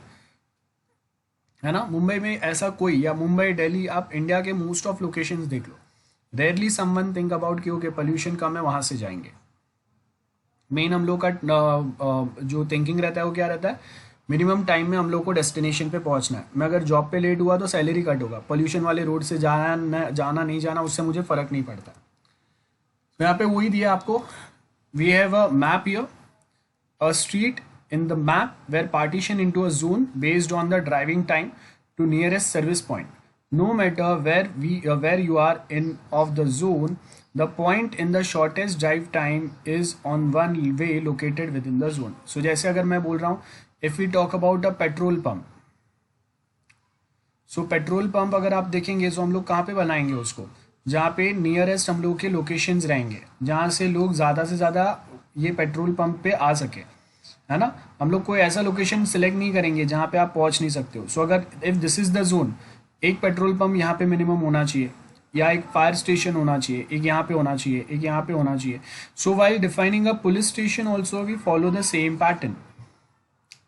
S1: है ना. मुंबई में ऐसा कोई, या मुंबई दिल्ली, आप इंडिया के मोस्ट ऑफ लोकेशंस देख लो, रेयरली समवन थिंक अबाउट कि ओके पोल्यूशन कम है वहाँ से जाएंगे. मेन हम लोग का जो थिंकिंग रहता है वो क्या रहता है, मिनिमम टाइम में हम लोग को डेस्टिनेशन पे पहुंचना है. मैं अगर जॉब पे लेट हुआ तो सैलरी कट होगा, पोल्यूशन वाले रोड से जाना नहीं जाना उससे मुझे फ़र्क नहीं पड़ता. तो यहाँ पे वही दिया आपको, we have a map here, a street in the map where partition into a zone based on the driving time to nearest service point. No matter where you are in of the zone, the point in the shortest drive time is on one way located within the zone. So जैसे अगर मैं बोल रहा हूँ, if we talk about a petrol pump, so petrol pump अगर आप देखेंगे तो हम लोग कहाँ पे बनाएंगे उसको, जहाँ पे नियरेस्ट हम लोग के लोकेशंस रहेंगे, जहाँ से लोग ज़्यादा से ज़्यादा ये पेट्रोल पंप पे आ सके, है ना. हम लोग कोई ऐसा लोकेशन सिलेक्ट नहीं करेंगे जहाँ पे आप पहुँच नहीं सकते हो. सो अगर if this is the zone, एक पेट्रोल पंप यहाँ पे मिनिमम होना चाहिए, या एक फायर स्टेशन होना चाहिए, एक यहाँ पे होना चाहिए, एक यहाँ पे होना चाहिए. So while defining a police station also we follow the same pattern.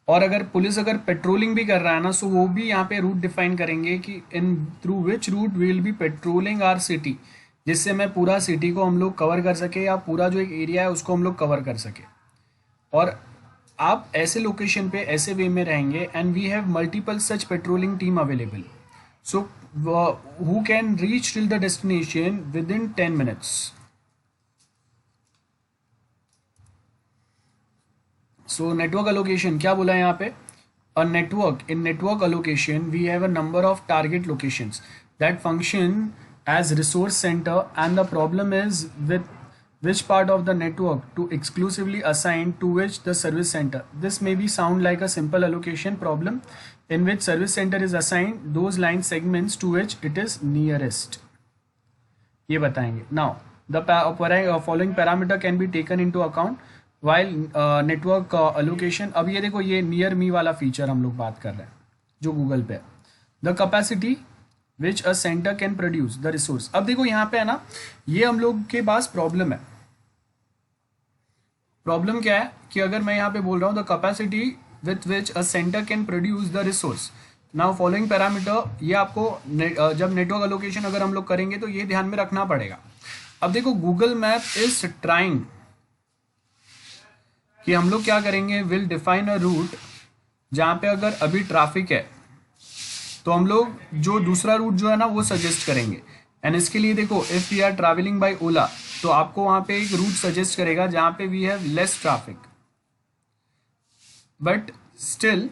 S1: और अगर पुलिस अगर पेट्रोलिंग भी कर रहा है ना, सो वो भी यहाँ पे रूट डिफाइन करेंगे कि in through which route will be patrolling our city, जिससे मैं पूरा सिटी को हम लोग कवर कर सके या पूरा जो एक एरिया है उसको हम लोग कवर कर सके. और आप ऐसे लोकेशन पे ऐसे वे में रहेंगे and we have multiple such patrolling team available, so who can reach till the destination within 10 minutes. So network allocation क्या बोला है यहाँ पे, a network, in network allocation we have a number of target locations that function as resource center, and the problem is with which part of the network to exclusively assign to which the service center. This may be sound like a simple allocation problem in which service center is assigned those line segments to which it is nearest. ये बताएंगे. Now the following parameter can be taken into account while network allocation. अब ये देखो, ये near me वाला feature हम लोग बात कर रहे हैं जो गूगल पे है. The capacity which a center can produce the resource. अब देखो यहाँ पे है ना, ये हम लोग के पास प्रॉब्लम है. प्रॉब्लम क्या है कि अगर मैं यहाँ पे बोल रहा हूँ the capacity with which a centre can produce the resource. Now following parameter, ये आपको जब नेटवर्क एलोकेशन अगर हम लोग करेंगे तो ये ध्यान में रखना पड़ेगा. अब देखो गूगल मैप इज ट्राइंग कि हम लोग क्या करेंगे, विल डिफाइन अ रूट जहाँ पे अगर अभी ट्रैफिक है तो हम लोग जो दूसरा रूट जो है ना वो सजेस्ट करेंगे। एंड इसके लिए देखो, if we are travelling by Ola तो आपको वहाँ पे एक रूट सजेस्ट करेगा जहाँ पे we have less traffic. But still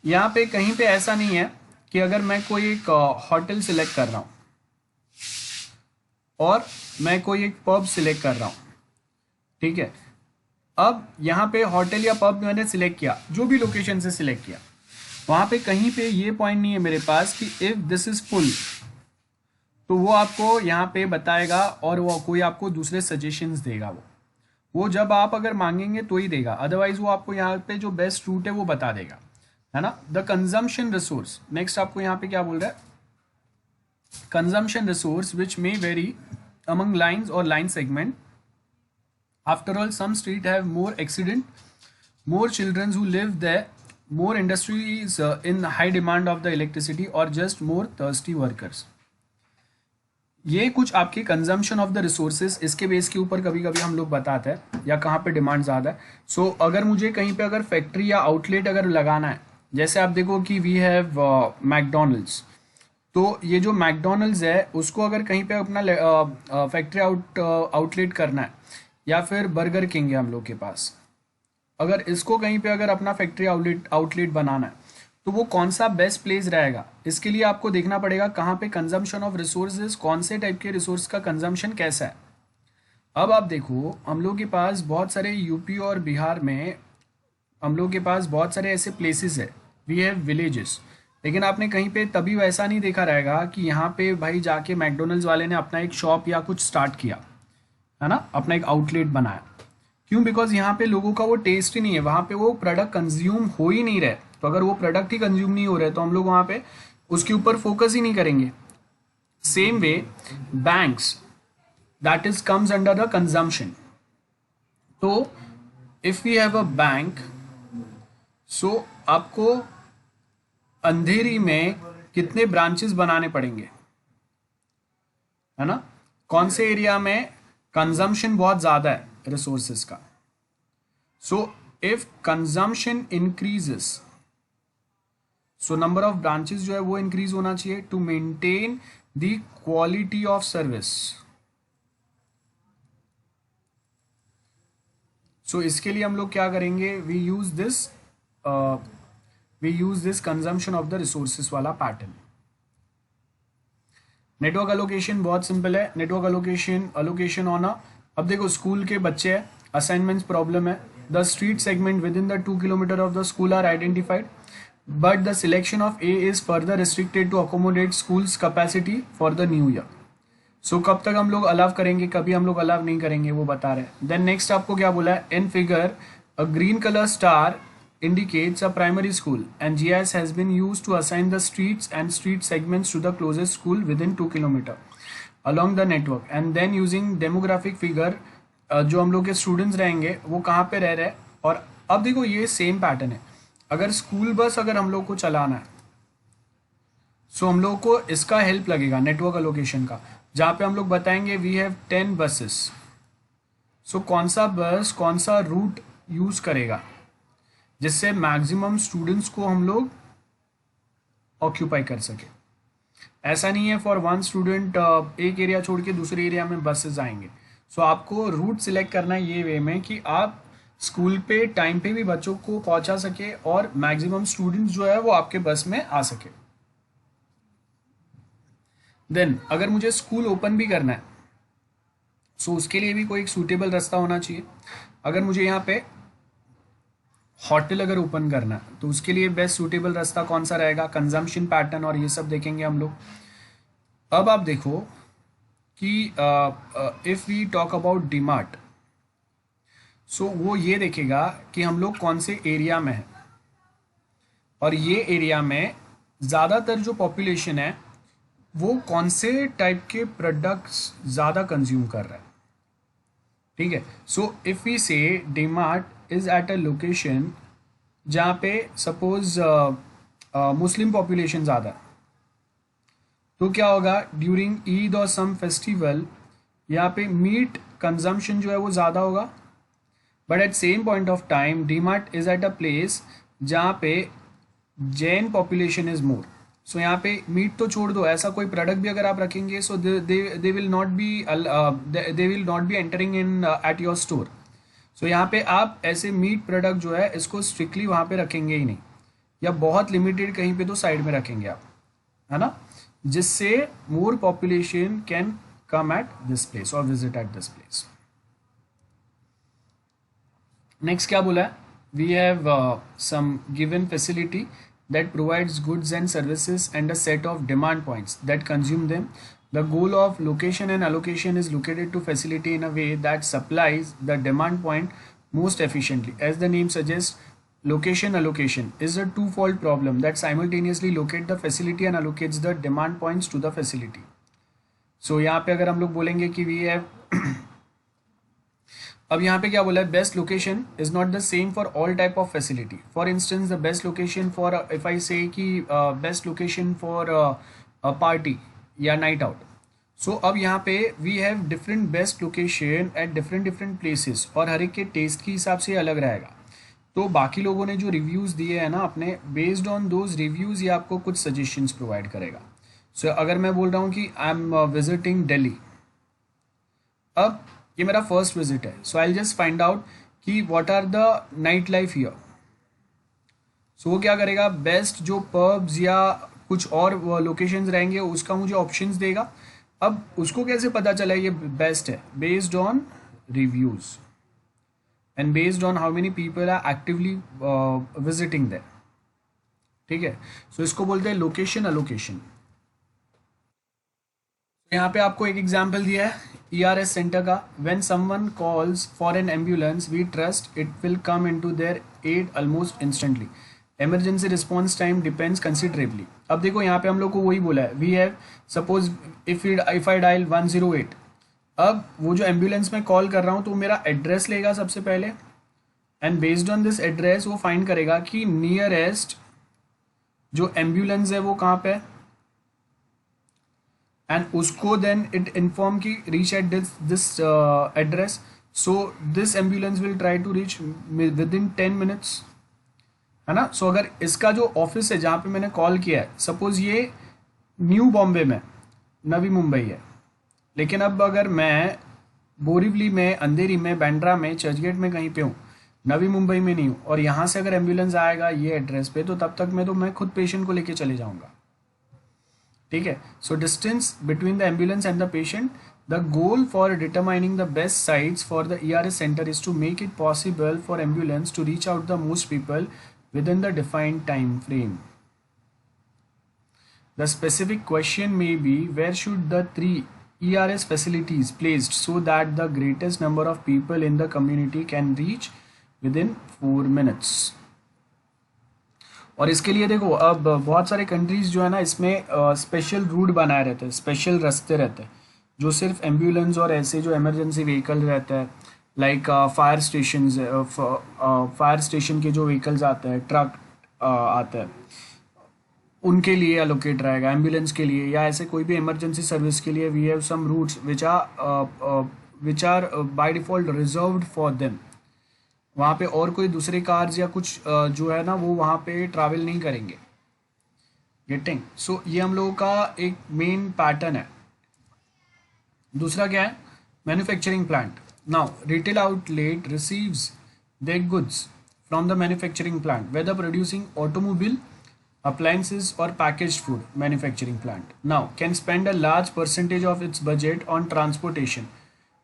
S1: यहाँ पे कहीं पे ऐसा नहीं है कि अगर मैं कोई एक होटल सिलेक्ट कर रहा हूँ और मैं कोई एक पब सिलेक्ट कर रहा हूँ, ठीक है, अब यहाँ पे होटल या पब मैंने सिलेक्ट किया, जो भी लोकेशन से सिलेक्ट किया, वहाँ पे कहीं पे ये पॉइंट नहीं है मेरे पास कि इफ़ दिस इज़ फुल, तो वो आपको यहाँ पे बताएगा और वो कोई आपको दूसरे सजेशंस देगा। वो जब आप अगर मांगेंगे तो ही देगा, अदरवाइज वो आपको यहाँ पे जो बेस्ट रूट है वो बता देगा, है ना। द कंजम्पशन रिसोर्स, नेक्स्ट आपको यहाँ पे क्या बोल रहा है, consumption resource which may vary among lines और line segment. After all some street have more accident, more children who live there, more industries in high demand of the electricity, or just more thirsty workers। ये कुछ आपके consumption of the resources, इसके base के ऊपर कभी कभी हम लोग बताते हैं या कहाँ पे डिमांड ज़्यादा है। सो अगर मुझे कहीं पे अगर फैक्ट्री या आउटलेट अगर लगाना है, जैसे आप देखो कि वी हैव मैकडोनल्ड्स, तो ये जो मैकडोनल्ड्स है उसको अगर कहीं पे अपना फैक्ट्री आउटलेट करना है, या फिर बर्गर किंग है हम लोग के पास, अगर इसको कहीं पे अगर अपना फैक्ट्री आउटलेट बनाना है तो वो कौन सा बेस्ट प्लेस रहेगा, इसके लिए आपको देखना पड़ेगा कहाँ पे कंजम्पशन ऑफ रिसोर्सेज, कौन से टाइप के रिसोर्स का कंजम्पशन कैसा है। अब आप देखो, हम लोग के पास बहुत सारे यूपी और बिहार में हम लोग के पास बहुत सारे ऐसे प्लेसेस है, वी हैव विलेजेस, लेकिन आपने कहीं पे तभी वैसा नहीं देखा रहेगा कि यहाँ पे भाई जाके मैकडोनल्ड्स वाले ने अपना एक शॉप या कुछ स्टार्ट किया, है ना, अपना एक आउटलेट बनाया। क्यों? बिकॉज यहाँ पे लोगों का वो टेस्ट ही नहीं है, वहाँ पे वो प्रोडक्ट कंज्यूम हो ही नहीं रहे। तो अगर वो प्रोडक्ट ही कंज्यूम नहीं हो रहे तो हम लोग वहाँ पे उसके ऊपर फोकस ही नहीं करेंगे। Same way banks, that is comes under the consumption. तो if we have a bank, so आपको अंधेरी में कितने ब्रांचेस बनाने पड़ेंगे, है ना, कौन से एरिया में कंजम्पशन बहुत ज़्यादा है रिसोर्सेज का। So if consumption increases, so number of branches जो है वो इंक्रीज होना चाहिए to maintain the quality of service. So इसके लिए हम लोग क्या करेंगे, we use this consumption of the resources वाला पैटर्न। नेटवर्क अलोकेशन बहुत सिंपल है। नेटवर्क अलोकेशन ऑन अ, अब देखो स्कूल के बच्चे हैं, असाइनमेंट्स प्रॉब्लम है, the street segment within the 2 kilometer of the school are identified, but the selection of A is further restricted to accommodate schools capacity for the new year. So कब तक हम लोग अलाव करेंगे, कभी हम लोग अलाव नहीं करेंगे, वो बता रहे हैं। देन नेक्स्ट आपको क्या बोला है, in figure a green colour star indicates a primary school and GIS has been used to assign the streets and street segments to the closest school within 2 kilometer along the network, and then using demographic figure जो हम लोग के students रहेंगे वो कहाँ पे रह रहे हैं। और अब देखो ये सेम पैटर्न है, अगर स्कूल बस अगर हम लोग को चलाना है सो हम लोग को इसका हेल्प लगेगा नेटवर्क अलोकेशन का, जहाँ पे हम लोग बताएंगे वी हैव 10 बसेस। सो कौन सा बस कौन सा रूट यूज़ करेगा जिससे मैक्सिमम स्टूडेंट्स को हम लोग ऑक्यूपाई कर सके। ऐसा नहीं है फॉर वन स्टूडेंट एक एरिया छोड़ के दूसरे एरिया में बसेस आएंगे। सो आपको रूट सिलेक्ट करना है ये वे में कि आप स्कूल पे टाइम पे भी बच्चों को पहुंचा सके और मैक्सिमम स्टूडेंट्स जो है वो आपके बस में आ सके। देन अगर मुझे स्कूल ओपन भी करना है सो उसके लिए भी कोई एक सूटेबल रास्ता होना चाहिए। अगर मुझे यहाँ पे होटल अगर ओपन करना है तो उसके लिए बेस्ट सूटेबल रास्ता कौन सा रहेगा, कंजम्पशन पैटर्न और ये सब देखेंगे हम लोग। अब आप देखो कि if we talk about DMart, so वो ये देखेगा कि हम लोग कौन से एरिया में हैं और ये एरिया में ज़्यादातर जो पॉपुलेशन है वो कौन से टाइप के प्रोडक्ट्स ज़्यादा कंज्यूम कर रहा है, ठीक है। सो इफ़ वी से DMart is at a location जहाँ पे सपोज मुस्लिम पॉपुलेशन ज़्यादा है, तो क्या होगा ड्यूरिंग ईद और सम फेस्टिवल यहाँ पे मीट कंजम्पशन जो है वो ज़्यादा होगा। But at same point of time DMart is at a place जहाँ पे जैन पॉपुलेशन इज मोर। सो यहाँ पे मीट तो छोड़ दो, ऐसा कोई प्रोडक्ट भी अगर आप रखेंगे so they will not be they will not be entering in at your store. So यहाँ पे आप ऐसे मीट प्रोडक्ट जो है इसको स्ट्रिक्टली वहाँ पे रखेंगे ही नहीं, या बहुत लिमिटेड कहीं पे तो साइड में रखेंगे आप, है ना, जिससे more population can come at this place or visit at this place. Next क्या बोला है? We have some given facility that provides goods and services and a set of demand points that consume them. The goal of location and allocation is located to facility in a way that supplies the demand point most efficiently. As the name suggests, location allocation is a twofold problem that simultaneously locate the facility and allocates the demand points to the facility. सो यहाँ पे अगर हम लोग बोलेंगे कि we have अब यहाँ पे क्या बोला है, best location is not the same for all type of facility. For instance the best location for if I say कि बेस्ट लोकेशन फॉर पार्टी या नाइट आउट। सो अब यहाँ पे we have different best location at different places और हर एक के test के हिसाब से अलग रहेगा। तो बाकी लोगों ने जो रिव्यूज़ दिए हैं ना अपने, बेस्ड ऑन दोज रिव्यूज़ ये आपको कुछ सजेशंस प्रोवाइड करेगा। सो अगर मैं बोल रहा हूँ कि आई एम विजिटिंग दिल्ली, अब ये मेरा फर्स्ट विजिट है, so I just find out कि what are the nightlife here. So वो क्या करेगा, बेस्ट जो पब्स या कुछ और लोकेशंस रहेंगे उसका मुझे ऑप्शंस देगा। अब उसको कैसे पता चला ये बेस्ट है? Based on reviews and based on how many people are actively visiting there. ठीक है, सो इसको बोलते हैं लोकेशन अलोकेशन। यहाँ पे आपको एक एग्जाम्पल दिया है ERS सेंटर का। When someone calls for an ambulance we trust it will come into their aid almost instantly. Emergency response time depends considerably. अब देखो यहाँ पे हम लोग को वही बोला है, we have suppose if I dial 108। अब वो जो एम्बुलेंस में कॉल कर रहा हूँ तो मेरा एड्रेस लेगा सबसे पहले, and based on this address वो फाइंड करेगा कि नियरेस्ट जो एम्बुलेंस है वो कहाँ पे है, एंड उसको देन इट इन्फॉर्म की reach at this address. So this ambulance will try to reach within 10 minutes, है ना। सो अगर इसका जो ऑफिस है जहाँ पे मैंने कॉल किया है, सपोज ये न्यू बॉम्बे में, नवी मुंबई है, लेकिन अब अगर मैं बोरीवली में, अंधेरी में, बैंड्रा में, चर्चगेट में कहीं पे हूँ, नवी मुंबई में नहीं हूँ, और यहाँ से अगर एम्बुलेंस आएगा ये एड्रेस पे, तो तब तक मैं खुद पेशेंट को लेके चले जाऊँगा। ठीक है, so distance between the ambulance and the patient. The goal for determining the best sites for the ERS centre is to make it possible for ambulance to reach out the most people within the defined time frame. The specific question may be, where should the 3 ERS facilities placed so that the greatest number of people in the community can reach within 4 minutes? और इसके लिए देखो अब बहुत सारे countries जो है ना इसमें स्पेशल रूट बनाए रहते हैं, स्पेशल रास्ते रहते हैं जो सिर्फ एम्बुलेंस और ऐसे जो इमरजेंसी व्हीकल रहते हैं, लाइक फायर स्टेशन के जो व्हीकल्स आते हैं, ट्रक आते हैं, उनके लिए अलोकेट रहेगा। एम्बुलेंस के लिए या ऐसे कोई भी इमरजेंसी सर्विस के लिए we have some routes which are by default reserved for them. वहाँ पे और कोई दूसरे कार्स या कुछ जो है ना वो वहाँ पे ट्रैवल नहीं करेंगे। गेटिंग? सो ये हम लोगों का एक मेन पैटर्न है। दूसरा क्या है? Manufacturing plant. Now, retail outlet receives their goods from the manufacturing plant, whether producing automobile, appliances or packaged food. Manufacturing plant now can spend a large percentage of its budget on transportation.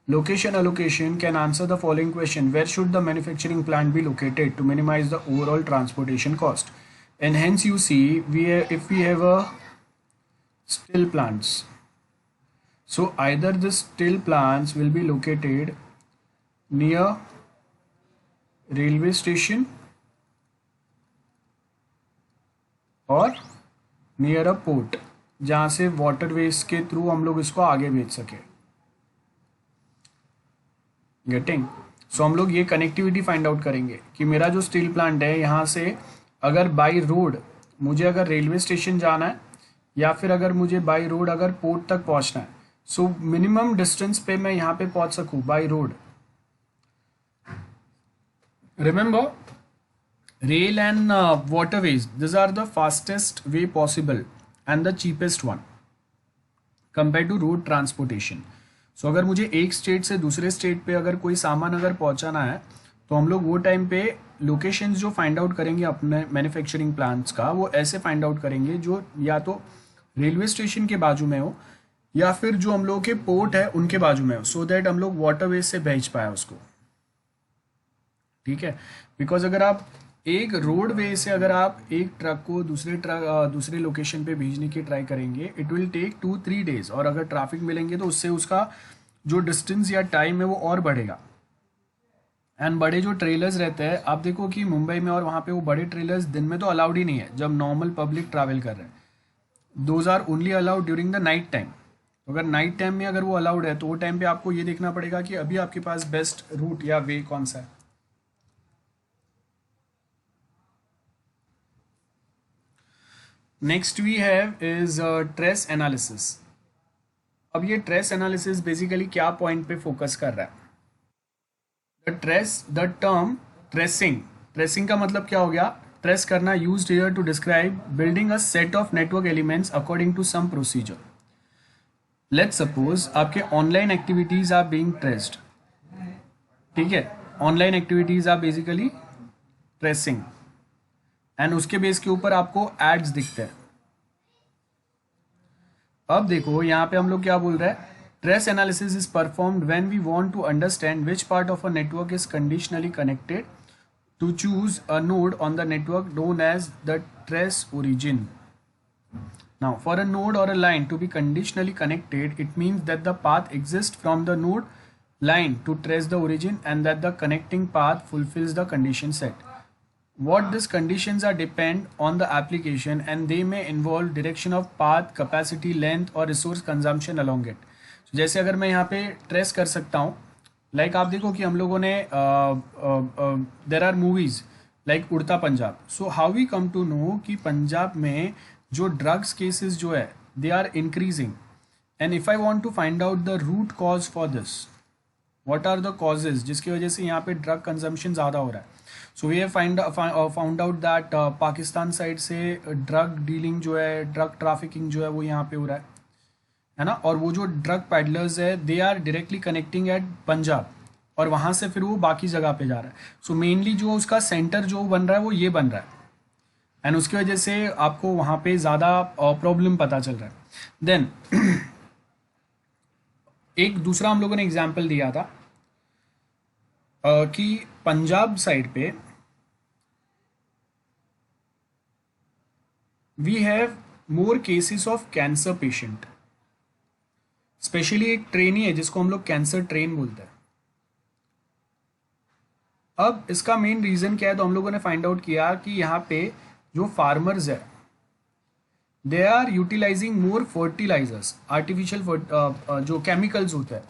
S1: Location allocation can answer the following question: where should the manufacturing plant be located to minimize the overall transportation cost? And hence you see, if we have a steel plants, so either the steel plants will be located near railway station और near a port, जहाँ से waterways के through हम लोग इसको आगे भेज सके। गेटिंग? सो हम लोग ये कनेक्टिविटी फाइंड आउट करेंगे कि मेरा जो स्टील प्लांट है यहाँ से अगर बाई रोड मुझे अगर रेलवे स्टेशन जाना है या फिर अगर मुझे बाई रोड अगर पोर्ट तक पहुँचना है, सो मिनिमम डिस्टेंस पे मैं यहाँ पे पहुँच सकूँ by road. Remember, Rail and waterways, these are the fastest way possible and the cheapest one compared to road transportation. So अगर मुझे एक स्टेट से दूसरे स्टेट पे अगर कोई सामान अगर पहुंचाना है तो हम लोग वो टाइम पे लोकेशंस जो फाइंड आउट करेंगे अपने मैन्युफैक्चरिंग प्लांट्स का, वो ऐसे फाइंड आउट करेंगे जो या तो रेलवे स्टेशन के बाजू में हो या फिर जो हम लोग के पोर्ट है उनके बाजू में हो, सो दैट हम लोग वाटरवेज से भेज पाए उसको। ठीक है, बिकॉज अगर आप एक रोड वे से अगर आप एक ट्रक को दूसरे लोकेशन पे भेजने की ट्राई करेंगे, इट विल टेक 2-3 डेज, और अगर ट्रैफिक मिलेंगे तो उससे उसका जो डिस्टेंस या टाइम है वो और बढ़ेगा। एंड बड़े जो ट्रेलर्स रहते हैं, आप देखो कि मुंबई में और वहाँ पे वो बड़े ट्रेलर्स दिन में तो अलाउड ही नहीं है जब नॉर्मल पब्लिक ट्रैवल कर रहे हैं। Those are only allowed during the night time. अगर नाइट टाइम में अगर वो अलाउड है तो वो टाइम पे आपको ये देखना पड़ेगा कि अभी आपके पास बेस्ट रूट या वे कौन सा है। Next we have is trace analysis. अब ये ट्रेस एनालिसिस बेसिकली क्या पॉइंट पे फोकस कर रहा है? द टर्म ट्रेसिंग का मतलब क्या हो गया? ट्रेस करना, used here to describe building a set of network elements according to some procedure. Let's suppose आपके online activities are being traced. ठीक है, online activities are basically tracing, and उसके बेस के ऊपर आपको एड्स दिखते हैं। अब देखो यहाँ पे हम लोग क्या बोल रहे हैं? Trace analysis is performed when we want to understand which part of a network is conditionally connected to choose a node on the network known as the trace origin. Now, for a node or a line to be conditionally connected, it means that the path exists from the node line to trace the origin and that the connecting path fulfills the condition set. What these conditions are depend on the application and they may involve direction of path, capacity, length or resource consumption along it. So, जैसे अगर मैं यहाँ पे trace कर सकता हूँ, like आप देखो कि हम लोगों ने there are movies like Udta Punjab. So how we come to know कि पंजाब में जो ड्रग्स केसेस जो है they are increasing, and if I want to find out the root cause for this, what are the causes जिसकी वजह से यहाँ पे ड्रग कंजम्पशन ज़्यादा हो रहा है। So we have found out that Pakistan side से ड्रग डीलिंग जो है, ड्रग ट्रैफिकिंग जो है वो यहाँ पे हो रहा है ना। और वो जो ड्रग पैडलर्स है they are directly connecting at Punjab, और वहाँ से फिर वो बाकी जगह पे जा रहा है। सो मेनली जो उसका सेंटर जो बन रहा है वो ये बन रहा है, एंड उसकी वजह से आपको वहाँ पे ज़्यादा प्रॉब्लम पता चल रहा है। देन एक दूसरा हम लोगों ने एग्जाम्पल दिया था कि पंजाब साइड पे we have more cases of cancer patient, specially एक ट्रेन ही है जिसको हम लोग कैंसर ट्रेन बोलते हैं। अब इसका मेन रीजन क्या है? तो हम लोगों ने फाइंड आउट किया कि यहाँ पे जो फार्मर्स है they are utilising more fertilisers, artificial जो केमिकल्स होते हैं,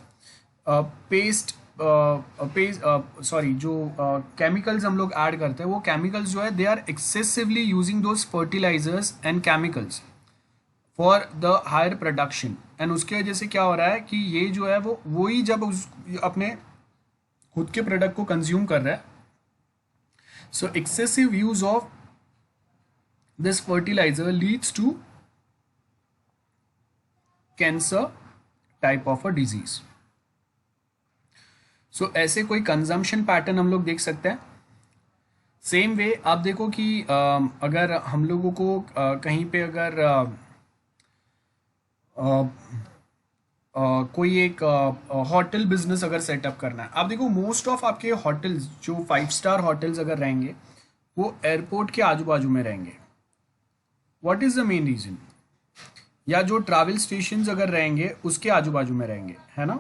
S1: जो केमिकल्स हम लोग ऐड करते हैं, वो केमिकल्स जो है they are excessively using those fertilisers and chemicals for the higher production. And उसकी वजह से क्या हो रहा है कि ये जो है वो वही जब अपने खुद के प्रोडक्ट को कंज्यूम कर रहा है, so excessive use of this fertilizer leads to cancer type of a disease. So ऐसे कोई कंजम्पशन पैटर्न हम लोग देख सकते हैं। सेम वे आप देखो कि अगर हम लोगों को कहीं पे अगर कोई एक होटल बिजनेस अगर सेटअप करना है, आप देखो मोस्ट ऑफ आपके होटल्स जो 5 स्टार होटल्स अगर रहेंगे वो एयरपोर्ट के आजू बाजू में रहेंगे। What is the main reason? या जो ट्रैवल स्टेशंस अगर रहेंगे उसके आजू बाजू में रहेंगे, है ना।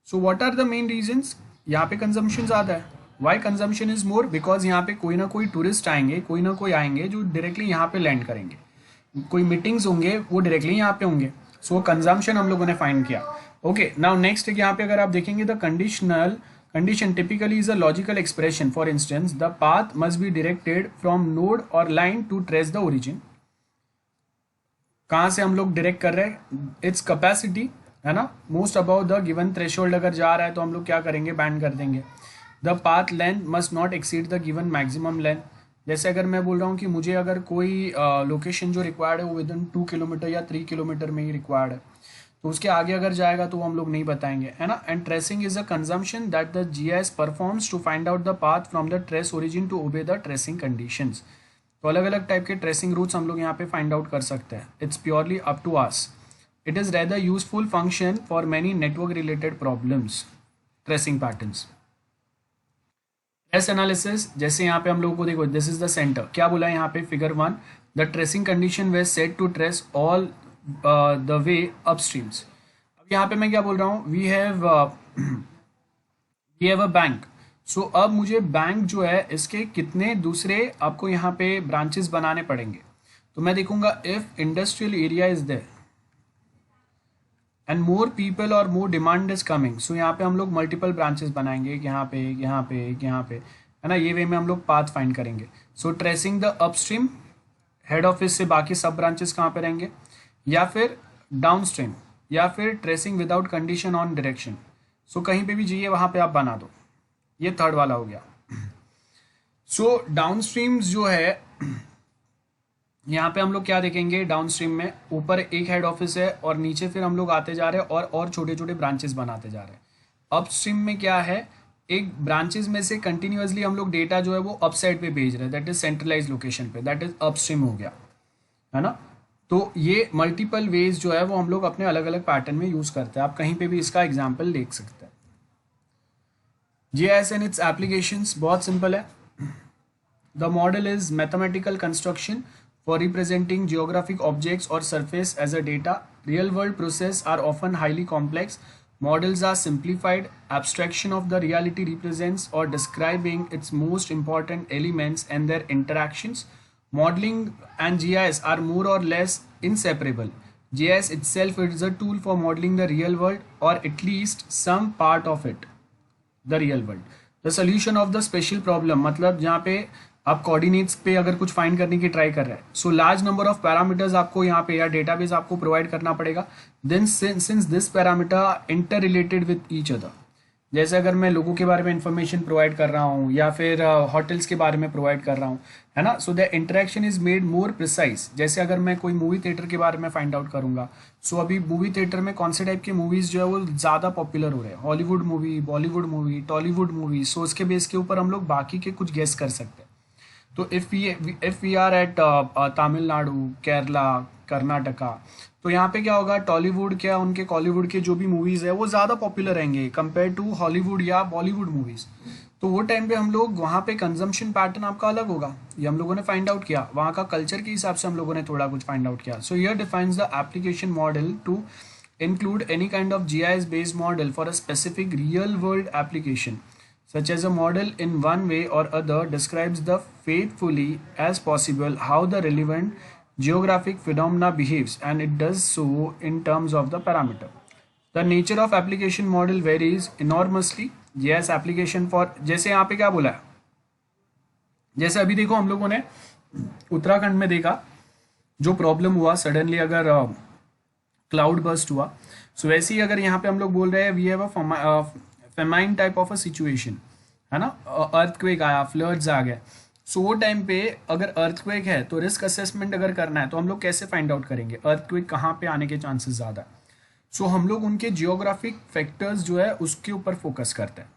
S1: So what are the main reasons? यहाँ पे कंजम्पशन ज़्यादा है। Why consumption is more? Because यहाँ पे कोई ना कोई टूरिस्ट आएंगे, कोई ना कोई आएंगे जो डायरेक्टली यहाँ पे लैंड करेंगे, कोई मीटिंग्स होंगे वो डायरेक्टली यहाँ पे होंगे। सो कंजम्पशन हम लोगों ने फाइंड किया। ओके, नाउ नेक्स्ट यहाँ पे अगर आप देखेंगे the condition typically is a logical expression. For instance the path must be directed from node और line to trace the origin. कहाँ से हम लोग डायरेक्ट कर रहे हैं? इट्स कैपेसिटी, है ना। Most about the given threshold अगर जा रहा है तो हम लोग क्या करेंगे? बैंड कर देंगे। The path length must not exceed the given maximum length. जैसे अगर मैं बोल रहा हूँ कि मुझे अगर कोई लोकेशन जो रिक्वायर्ड है वो विद इन 2 किलोमीटर या 3 किलोमीटर में ही रिक्वायर्ड है, तो उसके आगे अगर जाएगा तो वो हम लोग नहीं बताएंगे, है ना। And tracing is a consumption that the GIS performs to find out the path from the trace origin to obey the tracing conditions. तो अलग अलग टाइप के ट्रेसिंग रूट्स हम लोग यहाँ पे फाइंड आउट कर सकते हैं। It's purely up to us. It is rather useful function for many network related problems. Tracing patterns, trace analysis, जैसे यहाँ पे हम लोगों को देखो, दिस इज द सेंटर, क्या बोला है यहाँ पे figure 1, the tracing condition way set to trace all the way upstreams. अब यहाँ पे मैं क्या बोल रहा हूँ, we have a bank. So अब मुझे बैंक जो है इसके कितने दूसरे आपको यहाँ पे ब्रांचेस बनाने पड़ेंगे। तो मैं देखूंगा if industrial area is there and more people और more demand is coming, so यहाँ पे हम लोग मल्टीपल ब्रांचेस बनाएंगे, यहाँ पे यहाँ पे यहाँ पे, है ना। ये वे में हम लोग पाथ फाइंड करेंगे। So tracing the upstream, head office से बाकी सब ब्रांचेस कहाँ पे रहेंगे, या फिर डाउन स्ट्रीम, या फिर tracing without condition on direction. So कहीं पे भी जाइए वहाँ पे आप बना दो। ये थर्ड वाला हो गया। सो डाउन स्ट्रीम्स जो है यहाँ पे हम लोग क्या देखेंगे, डाउन स्ट्रीम में ऊपर एक हेड ऑफिस है और नीचे फिर हम लोग आते जा रहे हैं और छोटे छोटे ब्रांचेस बनाते जा रहे हैं। अप स्ट्रीम में क्या है, एक ब्रांचेस में से कंटिन्यूअसली हम लोग डेटा जो है वो अप साइड पे भेज रहे हैं, दैट इज सेंट्रलाइज लोकेशन पे, दैट इज अप स्ट्रीम हो गया, है ना। तो ये मल्टीपल वेज जो है वो हम लोग अपने अलग अलग पैटर्न में यूज करते हैं। आप कहीं पे भी इसका एग्जाम्पल देख सकते हैं। जीआईएस एंड इट्स एप्लीकेशंस बहुत सिंपल है। The model is mathematical construction for representing geographic objects or surface as a data. Real world processes are often highly complex. Models are simplified. Abstraction of the reality represents or describing its most important elements and their interactions. Modeling and GIS are more or less inseparable. GIS itself is a tool for modeling the real world, or at least some part of it, the real world. The solution of the special problem, मतलब जहाँ पे आप coordinates पे अगर कुछ find करने की try कर रहे हैं, so large number of parameters आपको यहाँ पे या डेटाबेस आपको प्रोवाइड करना पड़ेगा। Then since this parameter interrelated with each other, जैसे अगर मैं लोगों के बारे में इंफॉर्मेशन प्रोवाइड कर रहा हूँ या फिर होटल्स के बारे में प्रोवाइड कर रहा हूँ, है ना। So the interaction is made more precise. जैसे अगर मैं कोई मूवी थिएटर के बारे में फाइंड आउट करूंगा, सो अभी मूवी थिएटर में कौन से टाइप के मूवीज जो है वो ज़्यादा पॉपुलर हो रहे हैं, Hollywood movie, Bollywood movie, Tollywood movie. So उसके बेस के ऊपर हम लोग बाकी के कुछ गेस कर सकते हैं। तो if we are at Tamil Nadu, Kerala, Karnataka, तो यहाँ पे क्या होगा, टॉलीवुड क्या उनके कॉलीवुड के जो भी मूवीज़ है वो ज़्यादा पॉपुलर रहेंगे कंपेयर टू हॉलीवुड या बॉलीवुड मूवीज़। तो वो टाइम पे हम लोग वहाँ पे कंजम्पशन पैटर्न आपका अलग होगा, ये हम लोगों ने फाइंड आउट किया। वहाँ का कल्चर के हिसाब से हम लोगों ने थोड़ा कुछ फाइंड आउट किया। So here defines the application model to include any kind of GIS based model for a specific real world application, such as a model in one way or other describes the faithfully as possible how the relevant geographic phenomena behaves, and it does so in terms of the parameter. The nature of application model varies enormously. GIS application for, जैसे यहाँ पे क्या बोला है, जैसे अभी देखो हम लोगों ने उत्तराखंड में देखा जो प्रॉब्लम हुआ सडनली, अगर क्लाउड बर्स्ट हुआ, सो वैसे ही अगर यहाँ पे हम लोग बोल रहे हैं we have a famine type of a situation, है ना, अर्थक्वेक आया, फ्लड्स आ गए। सो वो टाइम पे अगर अर्थक्वेक है तो रिस्क असेसमेंट अगर करना है तो हम लोग कैसे फाइंड आउट करेंगे अर्थक्वेक कहाँ पे आने के चांसेस ज़्यादा है। सो हम लोग उनके जियोग्राफिक फैक्टर्स जो है उसके ऊपर फोकस करते हैं,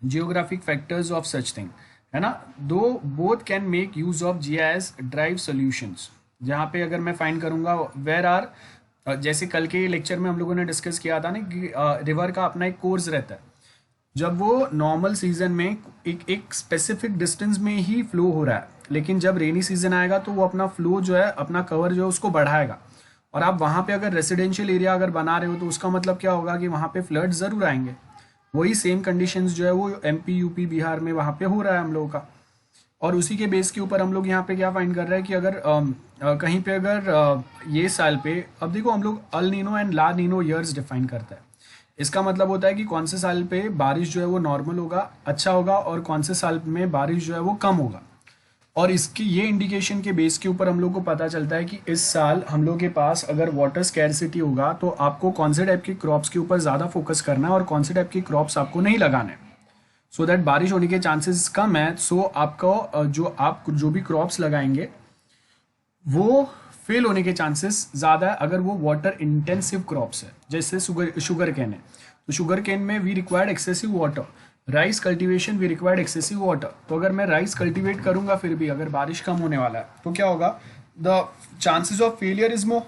S1: geographic factors of such thing, है ना। दो both can make use of GIS drive solutions. जहाँ पे अगर मैं फाइंड करूँगा वेयर आर, जैसे कल के लेक्चर में हम लोगों ने डिस्कस किया था ना कि रिवर का अपना एक कोर्स रहता है, जब वो नॉर्मल सीजन में एक स्पेसिफिक डिस्टेंस में ही फ्लो हो रहा है, लेकिन जब रेनी सीजन आएगा तो वो अपना फ्लो जो है, अपना कवर जो है उसको बढ़ाएगा। और आप वहाँ पे अगर रेसिडेंशियल एरिया अगर बना रहे हो तो उसका मतलब क्या होगा कि वहाँ पे फ्लड ज़रूर आएंगे। वही सेम कंडीशंस जो है वो MP, UP, बिहार में वहाँ पे हो रहा है हम लोगों का। और उसी के बेस के ऊपर हम लोग यहाँ पे क्या फाइंड कर रहे हैं कि अगर कहीं पे अगर ये साल पे, अब देखो हम लोग El Nino and La Nina years define करता है। इसका मतलब होता है कि कौन से साल पे बारिश जो है वो नॉर्मल होगा, अच्छा होगा, और कौन से साल में बारिश जो है वो कम होगा। और इसकी ये इंडिकेशन के बेस के ऊपर हम लोग को पता चलता है कि इस साल हम लोग के पास अगर वाटर स्कैरसिटी होगा तो आपको कौन से टाइप के क्रॉप्स के ऊपर ज़्यादा फोकस करना है और कौन से टाइप के क्रॉप्स आपको नहीं लगाने। सो दैट बारिश होने के चांसेस कम है। सो आपको जो भी क्रॉप्स लगाएंगे वो फेल होने के चांसेस ज़्यादा है अगर वो वाटर इंटेंसिव क्रॉप्स है। जैसे शुगर कैन है, तो शुगर कैन में we required excessive water. Rice cultivation we required excessive water. तो अगर मैं राइस कल्टीवेट करूंगा फिर भी अगर बारिश कम होने वाला है तो क्या होगा, the chances of failure is more.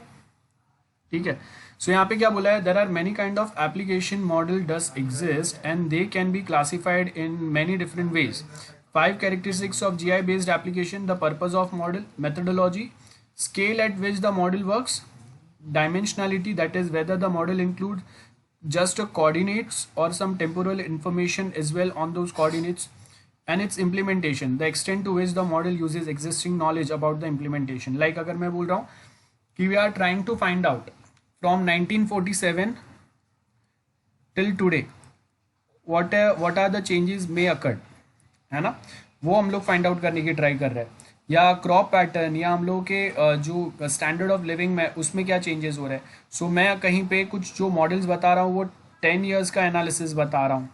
S1: ठीक है, सो यहाँ पे क्या बोला है, there are many kind of application model does exist and they can be classified in many different ways. 5 characteristics of GI based application: the purpose of model, methodology, scale at which the model works, dimensionality, that is whether the model includes just coordinates or some temporal information as well on those coordinates, and its implementation, the extent to which the model uses existing knowledge about the implementation. Like अगर मैं बोल रहा हूँ कि we are trying to find out from 1947 till today what are the changes may occurred, है ना, वो हम लोग फाइंड आउट करने की ट्राई कर रहे हैं। या क्रॉप पैटर्न, या हम लोग के जो स्टैंडर्ड ऑफ लिविंग में उसमें क्या चेंजेस हो रहे हैं। सो मैं कहीं पे कुछ जो मॉडल्स बता रहा हूँ वो 10 years का एनालिसिस बता रहा हूँ,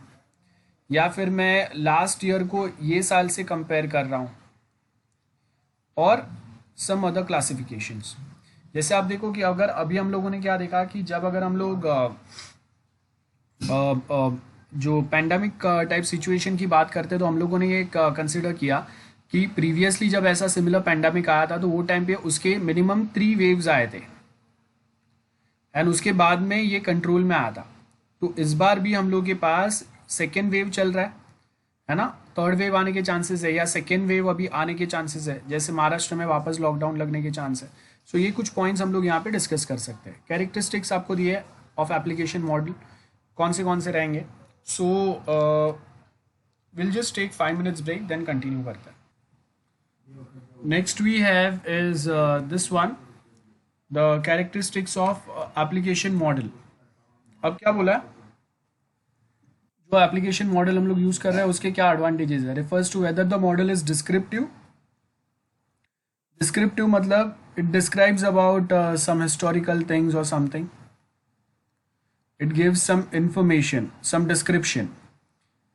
S1: या फिर मैं लास्ट ईयर को ये साल से कंपेयर कर रहा हूँ, और सम अदर क्लासिफिकेशंस। जैसे आप देखो कि अगर अभी हम लोगों ने क्या देखा कि जब अगर हम लोग जो पैंडमिक टाइप सिचुएशन की बात करते हैं तो हम लोगों ने ये कंसिडर किया कि प्रीवियसली जब ऐसा सिमिलर पैंडमिक आया था तो वो टाइम पे उसके मिनिमम 3 waves आए थे एंड उसके बाद में ये कंट्रोल में आया था। तो इस बार भी हम लोग के पास सेकेंड वेव चल रहा है ना, थर्ड वेव आने के चांसेस है, या सेकेंड वेव अभी आने के चांसेस है, जैसे महाराष्ट्र में वापस लॉकडाउन लगने के चांस है। सो ये कुछ पॉइंट्स हम लोग यहाँ पे डिस्कस कर सकते हैं। कैरेक्टरिस्टिक्स आपको दिए ऑफ एप्लीकेशन मॉडल, कौन से रहेंगे। So will just take 5 minutes break then continue करते हैं। Next we have is this one, the characteristics of application model. अब क्या बोला है, जो एप्लीकेशन मॉडल हम लोग यूज कर रहे हैं उसके क्या एडवांटेजेस है। Refers to whether the model is descriptive. Descriptive मतलब it describes about some historical things or something. It gives some information, some description.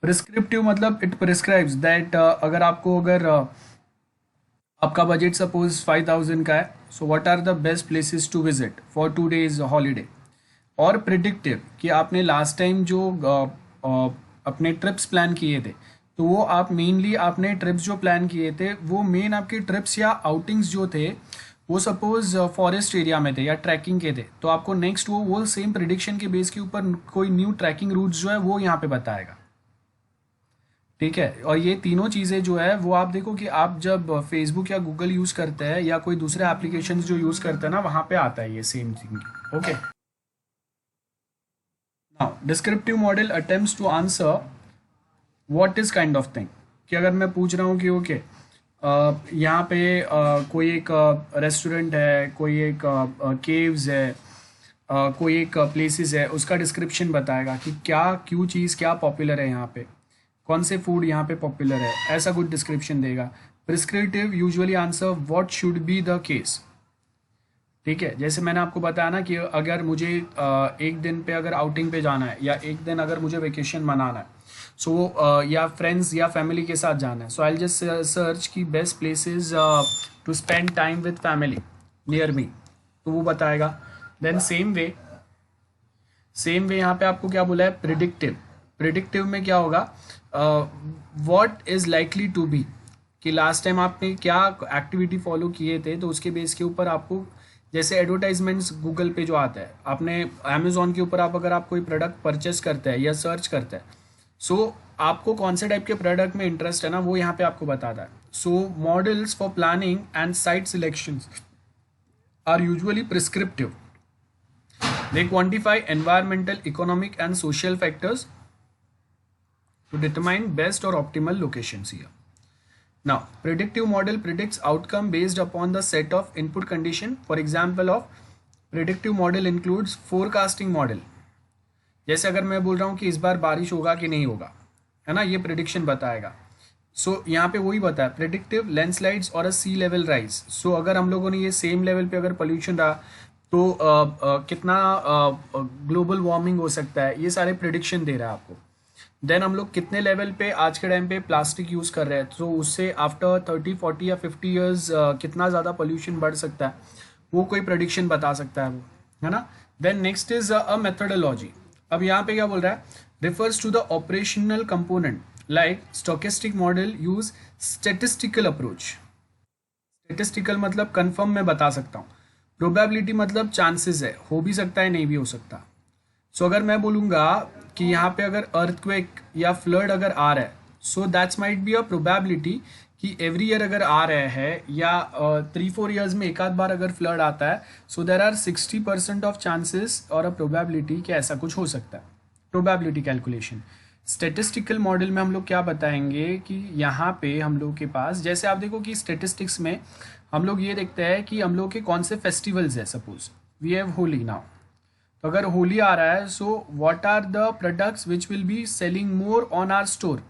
S1: Prescriptive मतलब it prescribes that अगर आपका बजट सपोज 5000 का है, so what are the best places to visit for 2 days holiday. और predictive कि आपने last time जो अपने ट्रिप्स प्लान किए थे तो वो आप मेनली आपने ट्रिप्स जो प्लान किए थे वो मेन आपके ट्रिप्स या आउटिंग्स जो थे वो सपोज फॉरेस्ट एरिया में थे या ट्रैकिंग के थे, तो आपको नेक्स्ट वो सेम प्रिडिक्शन के बेस के ऊपर कोई न्यू ट्रैकिंग रूट्स जो है वो यहाँ पे बताएगा। ठीक है, और ये तीनों चीज़ें जो है वो आप देखो कि आप जब फेसबुक या गूगल यूज़ करते हैं या कोई दूसरे एप्लीकेशंस जो यूज़ करते हैं ना वहाँ पे आता है ये same thing. Okay, now descriptive model attempts to answer what is kind of thing, कि अगर मैं पूछ रहा हूँ कि ओके यहाँ पे कोई एक रेस्टोरेंट है, कोई एक केव्स है, कोई एक प्लेसेस है, उसका डिस्क्रिप्शन बताएगा कि क्यों चीज़ क्या पॉपुलर है यहाँ पे, कौन से फूड यहाँ पे पॉपुलर है, ऐसा कुछ डिस्क्रिप्शन देगा। Prescriptive usually answer what should be the case. ठीक है, जैसे मैंने आपको बताया ना कि अगर मुझे एक दिन पे अगर आउटिंग पे जाना है या एक दिन अगर मुझे वेकेशन मनाना है, सो या फ्रेंड्स या फैमिली के साथ जाना है, सो आई जस्ट सर्च की best places to spend time with family near me, तो वो बताएगा। देन सेम वे यहाँ पे आपको क्या बोला है, प्रिडिक्टिव। प्रिडिक्टिव में क्या होगा, what is likely to be, कि लास्ट टाइम आपने क्या एक्टिविटी फॉलो किए थे, तो उसके बेस के ऊपर आपको, जैसे एडवर्टाइजमेंट्स गूगल पे जो आता है, आपने अमेजोन के ऊपर अगर आप कोई प्रोडक्ट परचेस करते हैं या सर्च करते हैं, सो आपको कौन से टाइप के प्रोडक्ट में इंटरेस्ट है ना वो यहाँ पे आपको बताता है। So models for planning and site selections are usually prescriptive. They quantify environmental, economic and social factors to determine best और optimal locations here. Now, predictive model predicts outcome based upon the set of input condition. For example of predictive model includes forecasting model. जैसे अगर मैं बोल रहा हूँ कि इस बार बारिश होगा कि नहीं होगा, है ना, ये प्रिडिक्शन बताएगा। सो यहाँ पे वही बताया, प्रिडिक्टिव लैंडस्लाइड्स और अ सी लेवल राइज। सो अगर हम लोगों ने ये सेम लेवल पे अगर पोल्यूशन रहा तो कितना ग्लोबल वार्मिंग हो सकता है, ये सारे प्रिडिक्शन दे रहा है आपको। देन हम लोग कितने लेवल पे आज के टाइम पे प्लास्टिक यूज़ कर रहे हैं, तो उससे आफ्टर 30 40 या 50 ईयर्स कितना ज़्यादा पोल्यूशन बढ़ सकता है, वो कोई प्रेडिक्शन बता सकता है वो, है ना। Then next is a methodology. अब यहाँ पे क्या बोल रहा है, refers to the operational component like stochastic model use statistical approach. Statistical मतलब कंफर्म मैं बता सकता हूँ, प्रोबेबिलिटी मतलब चांसेस है, हो भी सकता है नहीं भी हो सकता। सो अगर मैं बोलूँगा कि यहाँ पे अगर अर्थक्वेक या फ्लड अगर आ रहा है, so that's might be a probability कि एवरी ईयर अगर आ रहा है या 3 4 ईयर्स में एक आध बार अगर फ्लड आता है, सो देर आर 60% ऑफ चांसेस और अ प्रोबेबिलिटी कि ऐसा कुछ हो सकता है। Probability calculation. स्टेटिस्टिकल मॉडल में हम लोग क्या बताएंगे कि यहाँ पे हम लोग के पास, जैसे आप देखो कि स्टेटिस्टिक्स में हम लोग ये देखते हैं कि हम लोग के कौन से फेस्टिवल्स है। Suppose we have Holi now, तो अगर होली आ रहा है, so what are the products which will be selling more on our store,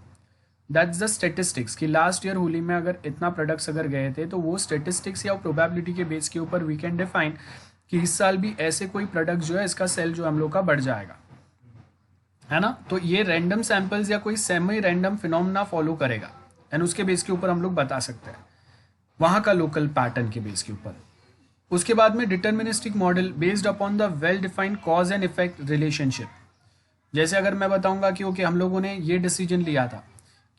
S1: that's the statistics. कि लास्ट ईयर होली में अगर इतना प्रोडक्ट्स अगर गए थे, तो वो स्टेटिस्टिक्स या प्रोबेबिलिटी के बेस के ऊपर वी कैन डिफाइन कि इस साल भी ऐसे कोई प्रोडक्ट जो है इसका सेल जो हम लोग का बढ़ जाएगा, है ना। तो ये रैंडम सैंपल्स या कोई सेमी रैंडम फिनोमेना फॉलो करेगा एंड उसके बेस के ऊपर हम लोग बता सकते हैं वहाँ का लोकल पैटर्न के बेस के ऊपर। उसके बाद में deterministic model based upon the well defined cause and effect relationship. जैसे अगर मैं बताऊंगा कि ओके हम लोगों ने ये डिसीजन लिया था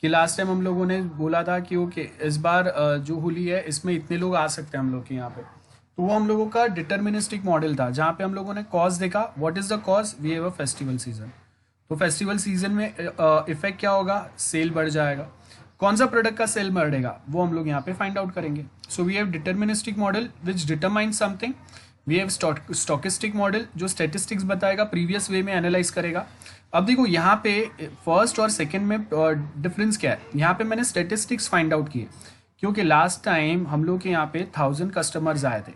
S1: कि लास्ट टाइम हम लोगों ने बोला था कि ओके इस बार जो होली है इसमें इतने लोग आ सकते हैं हम लोग के यहाँ पे, तो वो हम लोगों का डिटर्मिनिस्टिक मॉडल था, जहाँ पे हम लोगों ने कॉज देखा, what is the cause, we have a festival season. तो फेस्टिवल सीजन में इफेक्ट क्या होगा, सेल बढ़ जाएगा। कौन सा प्रोडक्ट का सेल बढ़ेगा वो हम लोग यहाँ पे फाइंड आउट करेंगे। So we have deterministic model which determine something, we have stochastic model जो स्टेटिस्टिक्स बताएगा, प्रीवियस वे में एनालाइज करेगा। अब देखो यहाँ पे फर्स्ट और सेकंड में डिफरेंस क्या है। यहाँ पे मैंने स्टेटिस्टिक्स फाइंड आउट किए क्योंकि लास्ट टाइम हम लोग के यहाँ पे 1000 कस्टमर्स आए थे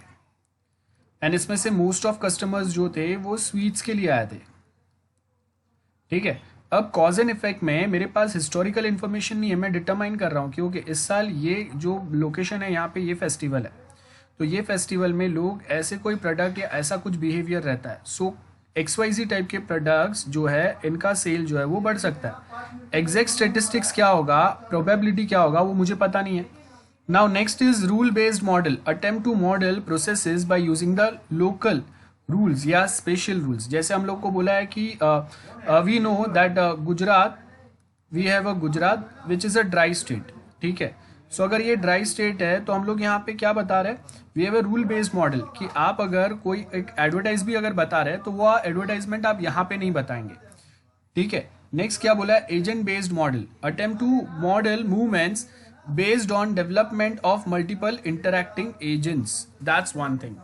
S1: एंड इसमें से मोस्ट ऑफ कस्टमर्स जो थे वो स्वीट्स के लिए आए थे, ठीक है। अब कॉज एंड इफेक्ट में मेरे पास हिस्टोरिकल इन्फॉर्मेशन नहीं है, मैं डिटरमाइन कर रहा हूँ क्योंकि इस साल ये जो लोकेशन है यहाँ पे ये फेस्टिवल है, तो ये फेस्टिवल में लोग ऐसे कोई प्रोडक्ट या ऐसा कुछ बिहेवियर रहता है, सो XYZ टाइप के प्रोडक्ट्स जो है इनका सेल जो है वो बढ़ सकता है। एग्जैक्ट स्टेटिस्टिक्स क्या होगा, प्रोबेबिलिटी क्या होगा, वो मुझे पता नहीं है। Now next is rule based model, attempt to model processes by using the local rules या स्पेशल रूल्स। जैसे हम लोग को बोला है कि we know that Gujarat, we have a Gujarat which is a dry state, ठीक है। सो अगर ये ड्राई स्टेट है तो हम लोग यहाँ पे क्या बता रहे हैं, we have a rule based model कि आप अगर कोई एक एडवर्टाइज भी अगर बता रहे हैं तो वो एडवर्टाइजमेंट आप यहाँ पे नहीं बताएंगे, ठीक है। नेक्स्ट क्या बोला है, agent based model, attempt to model movements based on development of multiple interacting agents, that's one thing.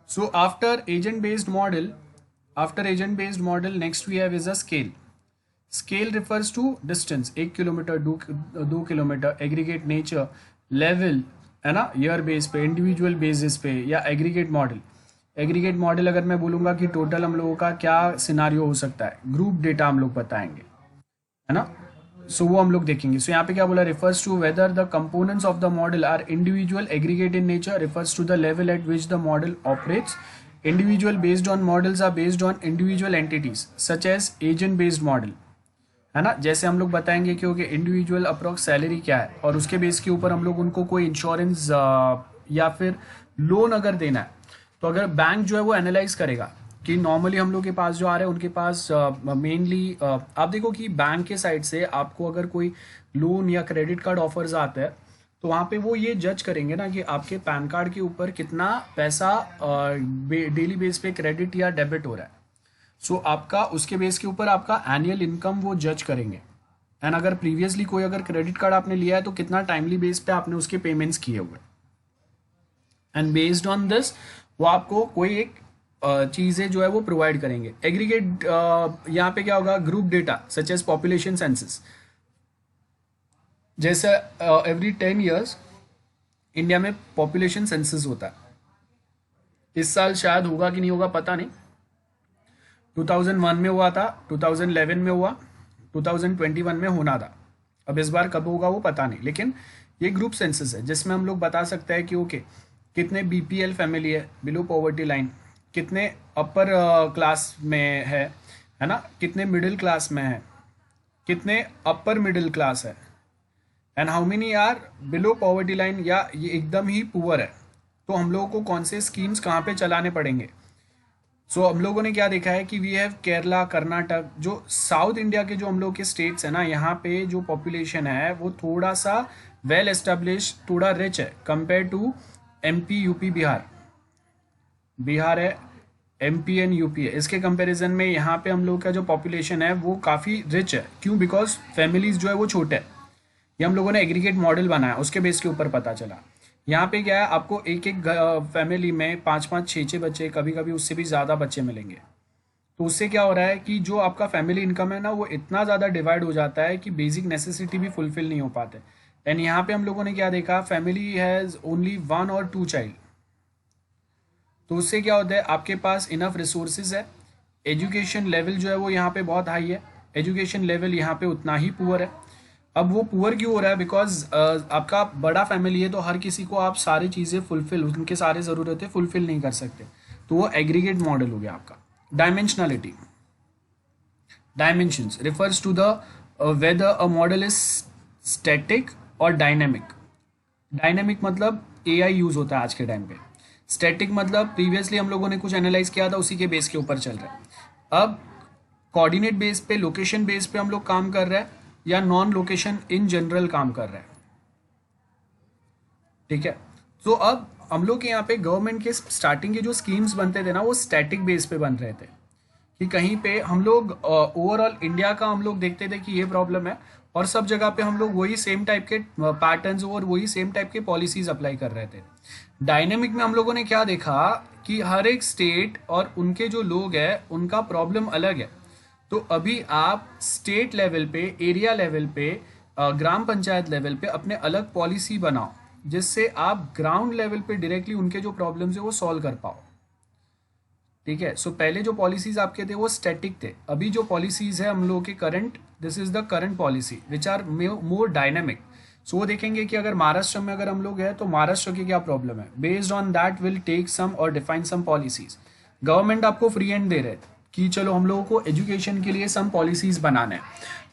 S1: So after agent based model, next we have is a scale. Scale refers to distance, 1 kilometre 2 kilometre, aggregate nature, level, है ना, year base पे, individual basis पे, या aggregate model. Aggregate model अगर मैं बोलूँगा कि total हम लोगों का क्या सिनारियो हो सकता है, ग्रुप डेटा हम लोग बताएंगे, है ना। सो वो हम लोग देखेंगे। सो यहाँ पे क्या बोला, refers to whether the components of the model are individual aggregate in nature, refers to the level at which the model operates. Individual based on models are based on individual entities such as agent based model, है ना। जैसे हम लोग बताएंगे क्योंकि individual approx salary क्या है और उसके बेस के ऊपर हम लोग उनको कोई इंश्योरेंस या फिर लोन अगर देना है, तो अगर बैंक जो है वो एनालाइज करेगा कि नॉर्मली हम लोग के पास जो आ रहे हैं उनके पास मेनली आप देखो कि बैंक के साइड से आपको अगर कोई लोन या क्रेडिट कार्ड ऑफर्स आता है तो वहाँ पे वो ये जज करेंगे ना कि आपके पैन कार्ड के ऊपर कितना पैसा डेली बेस पे क्रेडिट या डेबिट हो रहा है। सो आपका उसके बेस के ऊपर आपका एनुअल इनकम वो जज करेंगे एंड अगर प्रीवियसली कोई अगर क्रेडिट कार्ड आपने लिया है तो कितना टाइमली बेस पे आपने उसके पेमेंट्स किए हुए, एंड बेस्ड ऑन दिस वो आपको कोई एक चीज़ें जो है वो प्रोवाइड करेंगे। एग्रीगेट यहाँ पे क्या होगा, group data such as population census. जैसे एवरी 10 ईयर्स इंडिया में पॉपुलेशन सेंसस होता है, इस साल शायद होगा कि नहीं होगा पता नहीं। 2001 में हुआ था, 2011 में हुआ, 2021 में होना था, अब इस बार कब होगा वो पता नहीं। लेकिन ये ग्रुप सेंसस है जिसमें हम लोग बता सकते हैं कि ओके कितने BPL फैमिली है, बिलो पॉवर्टी लाइन, कितने अपर क्लास में है ना, कितने मिडिल क्लास में है, कितने अपर मिडिल क्लास है, and how many are below poverty line या ये एकदम ही पुअर है। तो हम लोगों को कौन से स्कीम्स कहाँ पे चलाने पड़ेंगे। सो हम लोगों ने क्या देखा है कि वी हैव केरला, कर्नाटक, जो साउथ इंडिया के जो हम लोग के स्टेट्स है ना, यहाँ पे जो पॉपुलेशन है वो थोड़ा सा वेल एस्टेब्लिश, थोड़ा रिच है compare to MP, UP, Bihar. Bihar है, एमपी एंड यूपी है, इसके कंपैरिजन में यहाँ पे हम लोग का जो पॉपुलेशन है वो काफ़ी रिच है। क्यों? बिकॉज फैमिलीज जो है वो छोटे है। ये हम लोगों ने एग्रीगेट मॉडल बनाया, उसके बेस के ऊपर पता चला। यहाँ पे क्या है, आपको एक एक फैमिली में 5-5, 6-6 बच्चे, कभी कभी उससे भी ज़्यादा बच्चे मिलेंगे। तो उससे क्या हो रहा है कि जो आपका फैमिली इनकम है ना, वो इतना ज़्यादा डिवाइड हो जाता है कि बेसिक नेसेसिटी भी फुलफिल नहीं हो पाते। एंड यहाँ पे हम लोगों ने क्या देखा, फैमिली हैज़ ओनली 1 और 2 चाइल्ड। तो उससे क्या होता है, आपके पास इनफ रिसोर्सेज है, एजुकेशन लेवल जो है वो यहाँ पे बहुत हाई है, एजुकेशन लेवल यहाँ पे उतना ही पुअर है। अब वो पुअर क्यों हो रहा है? बिकॉज आपका बड़ा फैमिली है, तो हर किसी को आप सारी चीज़ें फुलफिल, उनके सारे ज़रूरतें फुलफिल नहीं कर सकते। तो वो एग्रीगेट मॉडल हो गया आपका। Dimensionality, dimensions refers to the whether a model is static और डायनेमिक। डायनेमिक मतलब एआई यूज होता है आज के टाइम पे। स्टैटिक मतलब प्रीवियसली हम लोगों ने कुछ एनालाइज किया था, उसी के बेस के ऊपर चल रहा है। अब कोऑर्डिनेट बेस पे, लोकेशन बेस पे हम लोग काम कर रहे हैं, या नॉन लोकेशन इन जनरल काम कर रहे हैं। ठीक है। तो अब हम लोग के यहाँ पे गवर्नमेंट के स्टार्टिंग के जो स्कीम्स बनते थे ना, वो स्टैटिक बेस पे बन रहे थे, कि कहीं पे हम लोग ओवरऑल इंडिया का हम लोग देखते थे कि ये प्रॉब्लम है, और सब जगह पे हम लोग वही सेम टाइप के पैटर्न्स और वही सेम टाइप के पॉलिसीज अप्लाई कर रहे थे। डायनेमिक में हम लोगों ने क्या देखा कि हर एक स्टेट और उनके जो लोग हैं उनका प्रॉब्लम अलग है। तो अभी आप स्टेट लेवल पे, एरिया लेवल पे, ग्राम पंचायत लेवल पे अपने अलग पॉलिसी बनाओ, जिससे आप ग्राउंड लेवल पे डायरेक्टली उनके जो प्रॉब्लम्स है वो सॉल्व कर पाओ। ठीक है। सो पहले जो पॉलिसीज आपके थे वो स्टैटिक थे, अभी जो पॉलिसीज है हम लोगों के current, this is the current policy which are more dynamic. So वो देखेंगे कि अगर महाराष्ट्र में अगर हम लोग हैं तो महाराष्ट्र की क्या प्रॉब्लम है, based on that will take some और डिफाइन सम पॉलिसीज। गवर्नमेंट आपको फ्री हैंड दे रहे कि चलो हम लोगों को एजुकेशन के लिए सम पॉलिसीज बनाने हैं।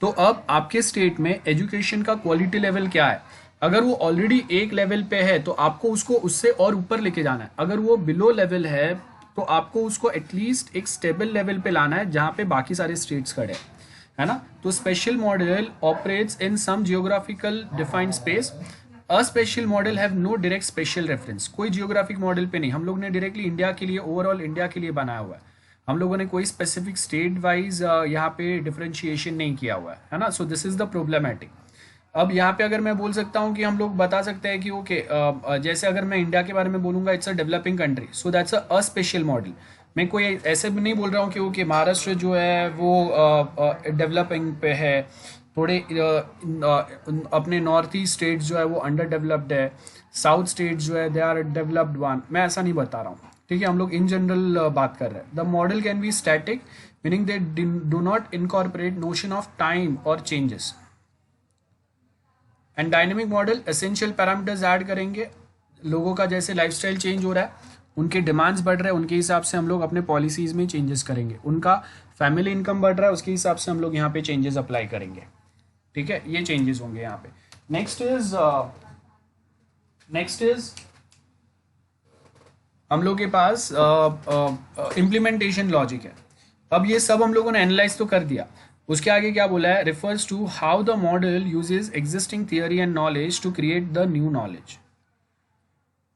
S1: तो अब आपके स्टेट में एजुकेशन का क्वालिटी लेवल क्या है, अगर वो ऑलरेडी एक लेवल पे है तो आपको उसको उससे और ऊपर लेके जाना है, अगर वो बिलो लेवल है तो आपको उसको एटलीस्ट एक स्टेबल लेवल पे लाना है जहाँ पे बाकी सारे स्टेट्स खड़े हैं, है ना। तो special model operates in some geographical defined space. A special model have no direct special reference, कोई जियोग्राफिक मॉडल पे नहीं, हम लोग ने डायरेक्टली इंडिया के लिए, ओवरऑल इंडिया के लिए बनाया हुआ है। हम लोगों ने कोई स्पेसिफिक स्टेट वाइज यहाँ पे डिफरेंशिएशन नहीं किया हुआ है ना। So this is the problematic. अब यहाँ पे अगर मैं बोल सकता हूँ कि हम लोग बता सकते हैं कि ओके, जैसे अगर मैं इंडिया के बारे में बोलूंगा, it's a developing country, so that's a special model. मैं कोई ऐसे भी नहीं बोल रहा हूँ कि ओके महाराष्ट्र जो है वो डेवलपिंग पे है, थोड़े अपने नॉर्थ ईस्ट स्टेट्स जो है वो अंडर डेवलप्ड है, साउथ स्टेट्स जो है दे आर डेवलप्ड वन, मैं ऐसा नहीं बता रहा हूँ। ठीक है, हम लोग इन जनरल बात कर रहे हैं। The model can be static, meaning they do not incorporate notion of time और changes. And dynamic model essential parameters add करेंगे, लोगों का जैसे लाइफस्टाइल चेंज हो रहा है, उनके डिमांड्स बढ़ रहे हैं, उनके हिसाब से हम लोग अपने पॉलिसीज में चेंजेस करेंगे, उनका फैमिली इनकम बढ़ रहा है, उसके हिसाब से हम लोग यहाँ पे चेंजेस अप्लाई करेंगे। ठीक है, ये चेंजेस होंगे यहाँ पे। नेक्स्ट इज हम लोग के पास इम्प्लीमेंटेशन लॉजिक है। अब ये सब हम लोगों ने एनालाइज तो कर दिया, उसके आगे क्या बोला है, refers to how the model uses existing theory and knowledge to create the new knowledge.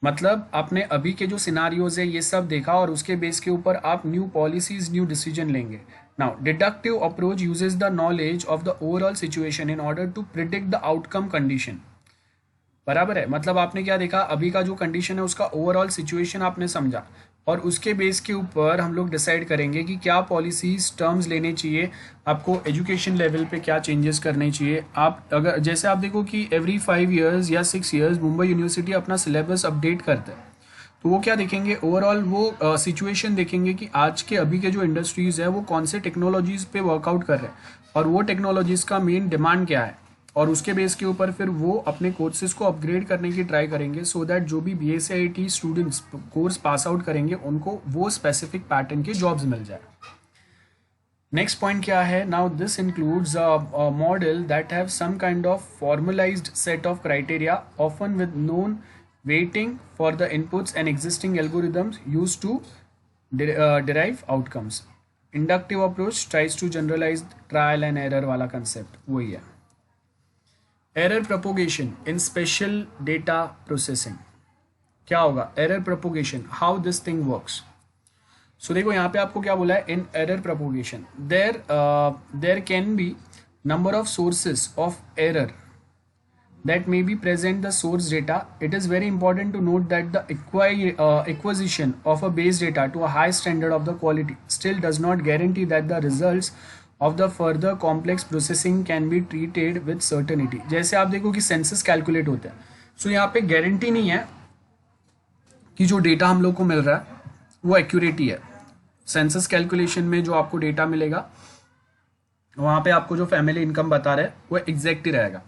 S1: मतलब आपने अभी के जो सिनारियोज है ये सब देखा और उसके बेस के ऊपर आप न्यू पॉलिसीज, न्यू डिसीजन लेंगे। Now deductive approach uses the knowledge of the overall situation in order to predict the outcome condition. बराबर है, मतलब आपने क्या देखा, अभी का जो कंडीशन है उसका ओवरऑल सिचुएशन आपने समझा, और उसके बेस के ऊपर हम लोग डिसाइड करेंगे कि क्या पॉलिसीज, टर्म्स लेने चाहिए, आपको एजुकेशन लेवल पे क्या चेंजेस करने चाहिए। आप अगर जैसे आप देखो कि एवरी 5 ईयर्स या 6 ईयर्स मुंबई यूनिवर्सिटी अपना सिलेबस अपडेट करता है, तो वो क्या देखेंगे, ओवरऑल वो सिचुएशन देखेंगे कि आज के अभी के जो इंडस्ट्रीज है वो कौन से टेक्नोलॉजीज पे वर्कआउट कर रहे हैं और वो टेक्नोलॉजीज का मेन डिमांड क्या है, और उसके बेस के ऊपर फिर वो अपने कोर्सेज को अपग्रेड करने की ट्राई करेंगे, सो दैट जो भी BSc students course pass out करेंगे उनको वो स्पेसिफिक पैटर्न के जॉब्स मिल जाए। नेक्स्ट पॉइंट क्या है? Now this includes a model that have some kind of formalised set of criteria often with known weighting for the inputs and existing algorithms used to derive outcomes. Inductive approach tries to generalize trial and error वाला concept वही है. Error propagation in special data processing क्या होगा? Error propagation, how this thing works. So देखो यहाँ पे आपको क्या बोला है? In error propagation there can be number of sources of error that may be present the source data. It is very important to note that the acquisition of a base data to a high standard of the quality still does not guarantee that the results of the further complex processing can be treated with certainty. जैसे आप देखो कि census calculate होते हैं, सो यहाँ पे guarantee नहीं है कि जो डेटा हम लोग को मिल रहा है वो एक्यूरेट ही है. सेंसस कैलकुलेशन में जो आपको डेटा मिलेगा वहाँ पे आपको जो फैमिली इनकम बता रहा है वो एग्जैक्ट ही रहेगा.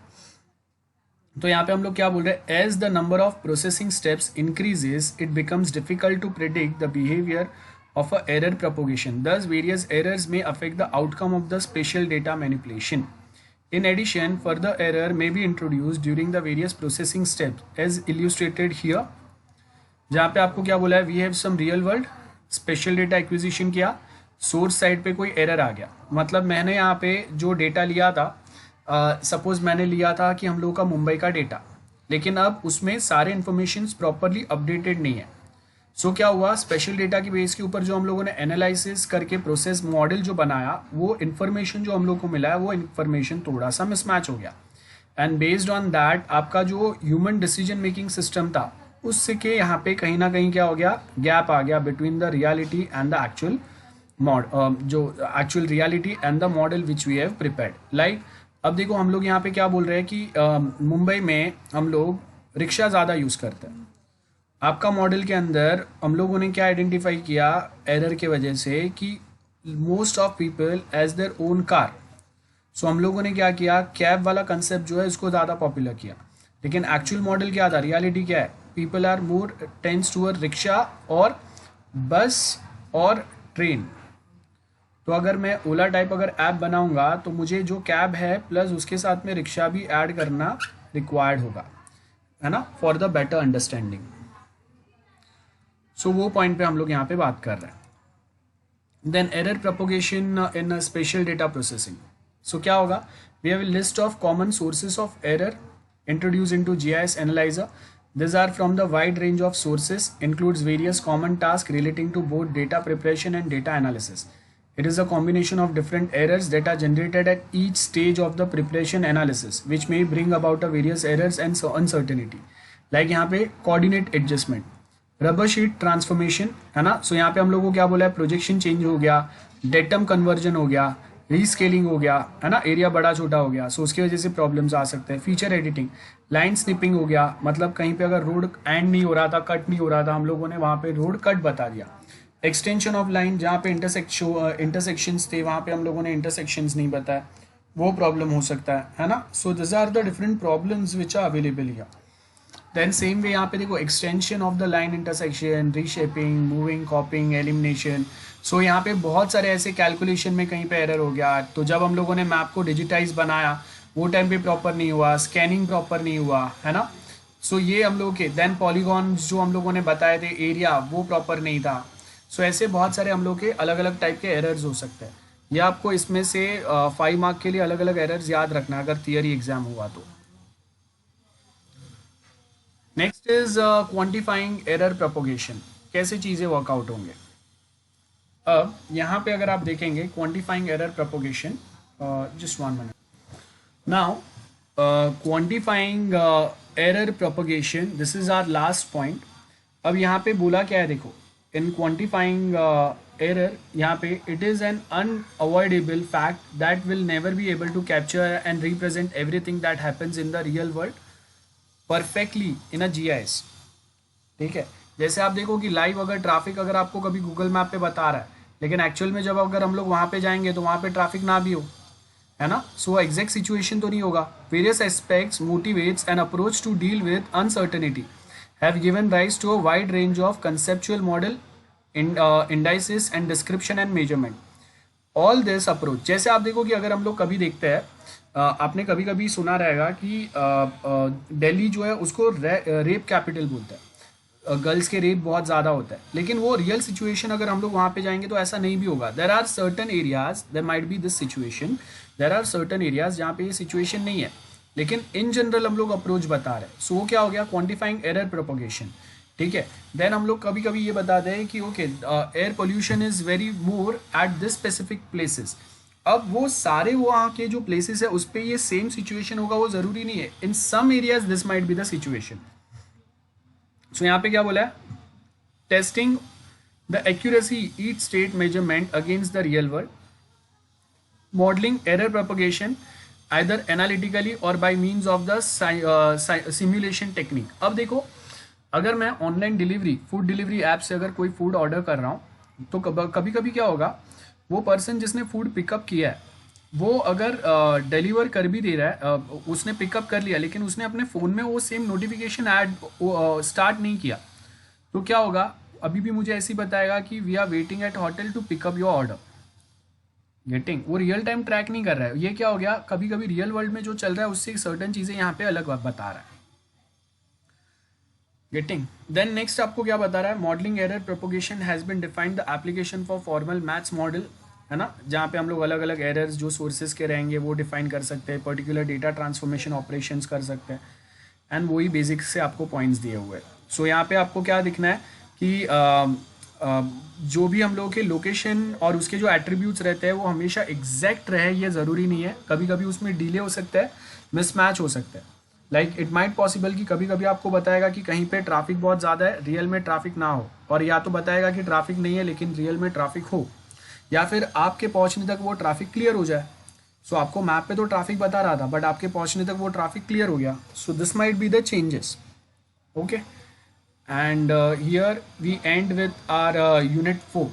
S1: तो यहाँ पे हम लोग क्या बोल रहे हैं? As the number of processing steps increases it becomes difficult to predict the behaviour of a error propagation. Thus, various errors may affect the outcome of the spatial data manipulation. In addition, further error may be introduced during the various processing steps, as illustrated here. जहाँ पे आपको क्या बोला है? We have some real world special data acquisition किया, source side पे कोई error आ गया. मतलब मैंने यहाँ पे जो डेटा लिया था, सपोज मैंने लिया था कि हम लोगों का मुंबई का डेटा, लेकिन अब उसमें सारे इन्फॉर्मेशन प्रॉपरली अपडेटेड नहीं है. सो क्या हुआ? स्पेशल डेटा की बेस के ऊपर जो हम लोगों ने एनालिसिस करके प्रोसेस मॉडल जो बनाया, वो इन्फॉर्मेशन जो हम लोग को मिला है वो इन्फॉर्मेशन थोड़ा सा मिसमैच हो गया. एंड बेस्ड ऑन दैट आपका जो ह्यूमन डिसीजन मेकिंग सिस्टम था उससे के यहाँ पे कहीं ना कहीं क्या हो गया? गैप आ गया between the reality and the actual जो actual reality and the model which we have prepared. Like अब देखो हम लोग यहाँ पे क्या बोल रहे हैं कि मुंबई में हम लोग रिक्शा ज़्यादा यूज़ करते हैं. आपका मॉडल के अंदर हम लोगों ने क्या आइडेंटिफाई किया एरर के वजह से कि most of people has their own car. So हम लोगों ने क्या किया? कैब वाला कंसेप्ट जो है इसको ज़्यादा पॉपुलर किया. लेकिन एक्चुअल मॉडल क्या था? रियलिटी क्या है? People are more tense toward rickshaw और बस और ट्रेन. तो अगर मैं ओला टाइप अगर ऐप बनाऊंगा तो मुझे जो कैब है प्लस उसके साथ में रिक्शा भी ऐड करना रिक्वायर्ड होगा, है ना, फॉर द बेटर अंडरस्टैंडिंग. सो वो पॉइंट पे हम लोग यहाँ पे बात कर रहे हैं. Then error propagation in special data processing. So क्या होगा? We have a list of common sources of error introduce into GIS analyser. These are from the wide range of sources, includes various common tasks relating to both data preparation and data analysis. It is a combination of different errors that are generated at each stage of the preparation analysis, which may bring about a various errors and so uncertainty. Like यहाँ पे coordinate adjustment, rubber sheet transformation, है ना. सो यहाँ पे हम लोगों को क्या बोला है? प्रोजेक्शन चेंज हो गया, डेटम कन्वर्जन हो गया, रीस्केलिंग हो गया, है ना, एरिया बड़ा छोटा हो गया, सो उसकी वजह से प्रॉब्लम्स आ सकते हैं. फीचर एडिटिंग, लाइन स्निपिंग हो गया, मतलब कहीं पे अगर रोड एंड नहीं हो रहा था, कट नहीं हो रहा था, हम लोगों ने वहाँ पे रोड कट बता दिया. एक्सटेंशन ऑफ लाइन, जहाँ पे इंटरसेक्शंस थे वहाँ पे हम लोगों ने इंटरसेक्शंस नहीं बताया, वो प्रॉब्लम हो सकता है ना. So this are the different problems which are available here. Then same way यहाँ पे देखो extension of the line intersection, reshaping, moving, coping, elimination. So यहाँ पे बहुत सारे ऐसे कैलकुलेशन में कहीं पे एरर हो गया. तो जब हम लोगों ने मैप को डिजिटाइज बनाया वो टाइम पे प्रॉपर नहीं हुआ, स्कैनिंग प्रॉपर नहीं हुआ, है ना. सो ये हम लोगों के देन पॉलीगॉन जो हम लोगों ने बताए थे एरिया वो प्रॉपर नहीं था. सो ऐसे बहुत सारे हम लोग के अलग अलग टाइप के एरर्स हो सकते हैं. ये आपको इसमें से 5 मार्क के लिए अलग अलग एरर्स याद रखना अगर थियरी एग्जाम हुआ तो. Next is quantifying error propagation. कैसे चीज़ें वर्कआउट होंगे? अब यहाँ पे अगर आप देखेंगे quantifying error propagation, just 1 minute. Now quantifying error propagation, this is our last point. अब यहाँ पे बोला क्या है? देखो इन क्वांटिफाइंग एरर यहाँ पे it is an unavoidable fact that will never be able to capture and represent everything that happens in the real world perfectly in a GIS. ठीक है, जैसे आप देखो कि लाइव अगर ट्रैफिक अगर आपको कभी गूगल मैप पे बता रहा है, लेकिन एक्चुअल में जब अगर हम लोग वहाँ पे जाएंगे तो वहाँ पे ट्रैफिक ना भी हो, है ना. सो एग्जैक्ट सिचुएशन तो नहीं होगा. Various aspects motivates an approach to deal with uncertainty have given rise to a wide range of conceptual model, indices and description and measurement. All this approach, जैसे आप देखो कि अगर हम लोग कभी देखते हैं, आपने कभी कभी सुना रहेगा कि दिल्ली जो है उसको रेप कैपिटल बोलता है, गर्ल्स के रेप बहुत ज़्यादा होता है, लेकिन वो रियल सिचुएशन अगर हम लोग वहाँ पे जाएंगे तो ऐसा नहीं भी होगा. There are certain areas, there might be this situation, there are certain areas जहाँ पे ये सिचुएशन नहीं है, लेकिन इन जनरल हम लोग अप्रोच बता रहे हैं. सो वो क्या हो गया, क्वांटिफाइंग एरर प्रोपोगेशन. ठीक है. देन हम लोग कभी कभी ये बताते हैं कि okay air pollution is very more at this specific places. अब वो सारे वहाँ के जो प्लेसेस है उस पर ये सेम सिचुएशन होगा वो ज़रूरी नहीं है. In some areas this might be the situation. So यहाँ पे क्या बोला है, testing the accuracy each state measurement against the real world, modelling error propagation either analytically or by means of the simulation technique. अब देखो, अगर मैं online delivery, food delivery app से अगर कोई फूड ऑर्डर कर रहा हूँ तो कभी कभी क्या होगा, वो पर्सन जिसने फूड पिकअप किया है वो अगर डिलीवर कर भी दे रहा है, उसने पिकअप कर लिया लेकिन उसने अपने फ़ोन में वो सेम नोटिफिकेशन ऐड स्टार्ट नहीं किया, तो क्या होगा, अभी भी मुझे ऐसे ही बताएगा कि we are waiting at hotel to pick up your order. Getting, वो रियल टाइम ट्रैक नहीं कर रहा है. ये क्या हो गया, कभी कभी रियल वर्ल्ड में जो चल रहा है उससे सर्टन चीज़ें यहाँ पे अलग बता रहा है. गेटिंग. देन नेक्स्ट आपको क्या बता रहा है, modelling error propagation has been defined the application for formal maths model, है ना, जहाँ पे हम लोग अलग अलग एरर्स जो सोर्सेज के रहेंगे वो डिफाइन कर सकते हैं, पर्टिकुलर डेटा ट्रांसफॉर्मेशन ऑपरेशंस कर सकते हैं, एंड वही बेसिक्स से आपको पॉइंट्स दिए हुए हैं. सो यहाँ पे आपको क्या दिखना है कि जो भी हम लोगों के लोकेशन और उसके जो एट्रीब्यूट्स रहते हैं वो हमेशा एग्जैक्ट रहे, ये ज़रूरी नहीं है. कभी कभी उसमें डिले हो सकता है, मिसमैच हो सकता है. लाइक इट माइट पॉसिबल कि कभी कभी आपको बताएगा कि कहीं पे ट्रैफिक बहुत ज़्यादा है, रियल में ट्रैफिक ना हो, और या तो बताएगा कि ट्रैफिक नहीं है लेकिन रियल में ट्रैफिक हो, या फिर आपके पहुंचने तक वो ट्रैफिक क्लियर हो जाए. सो आपको मैप पे तो ट्रैफिक बता रहा था बट आपके पहुंचने तक वो ट्रैफिक क्लियर हो गया. So this might be the changes. Okay, and here we end with our unit 4.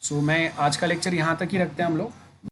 S1: सो मैं आज का लेक्चर यहाँ तक ही रखते हैं हम लोग.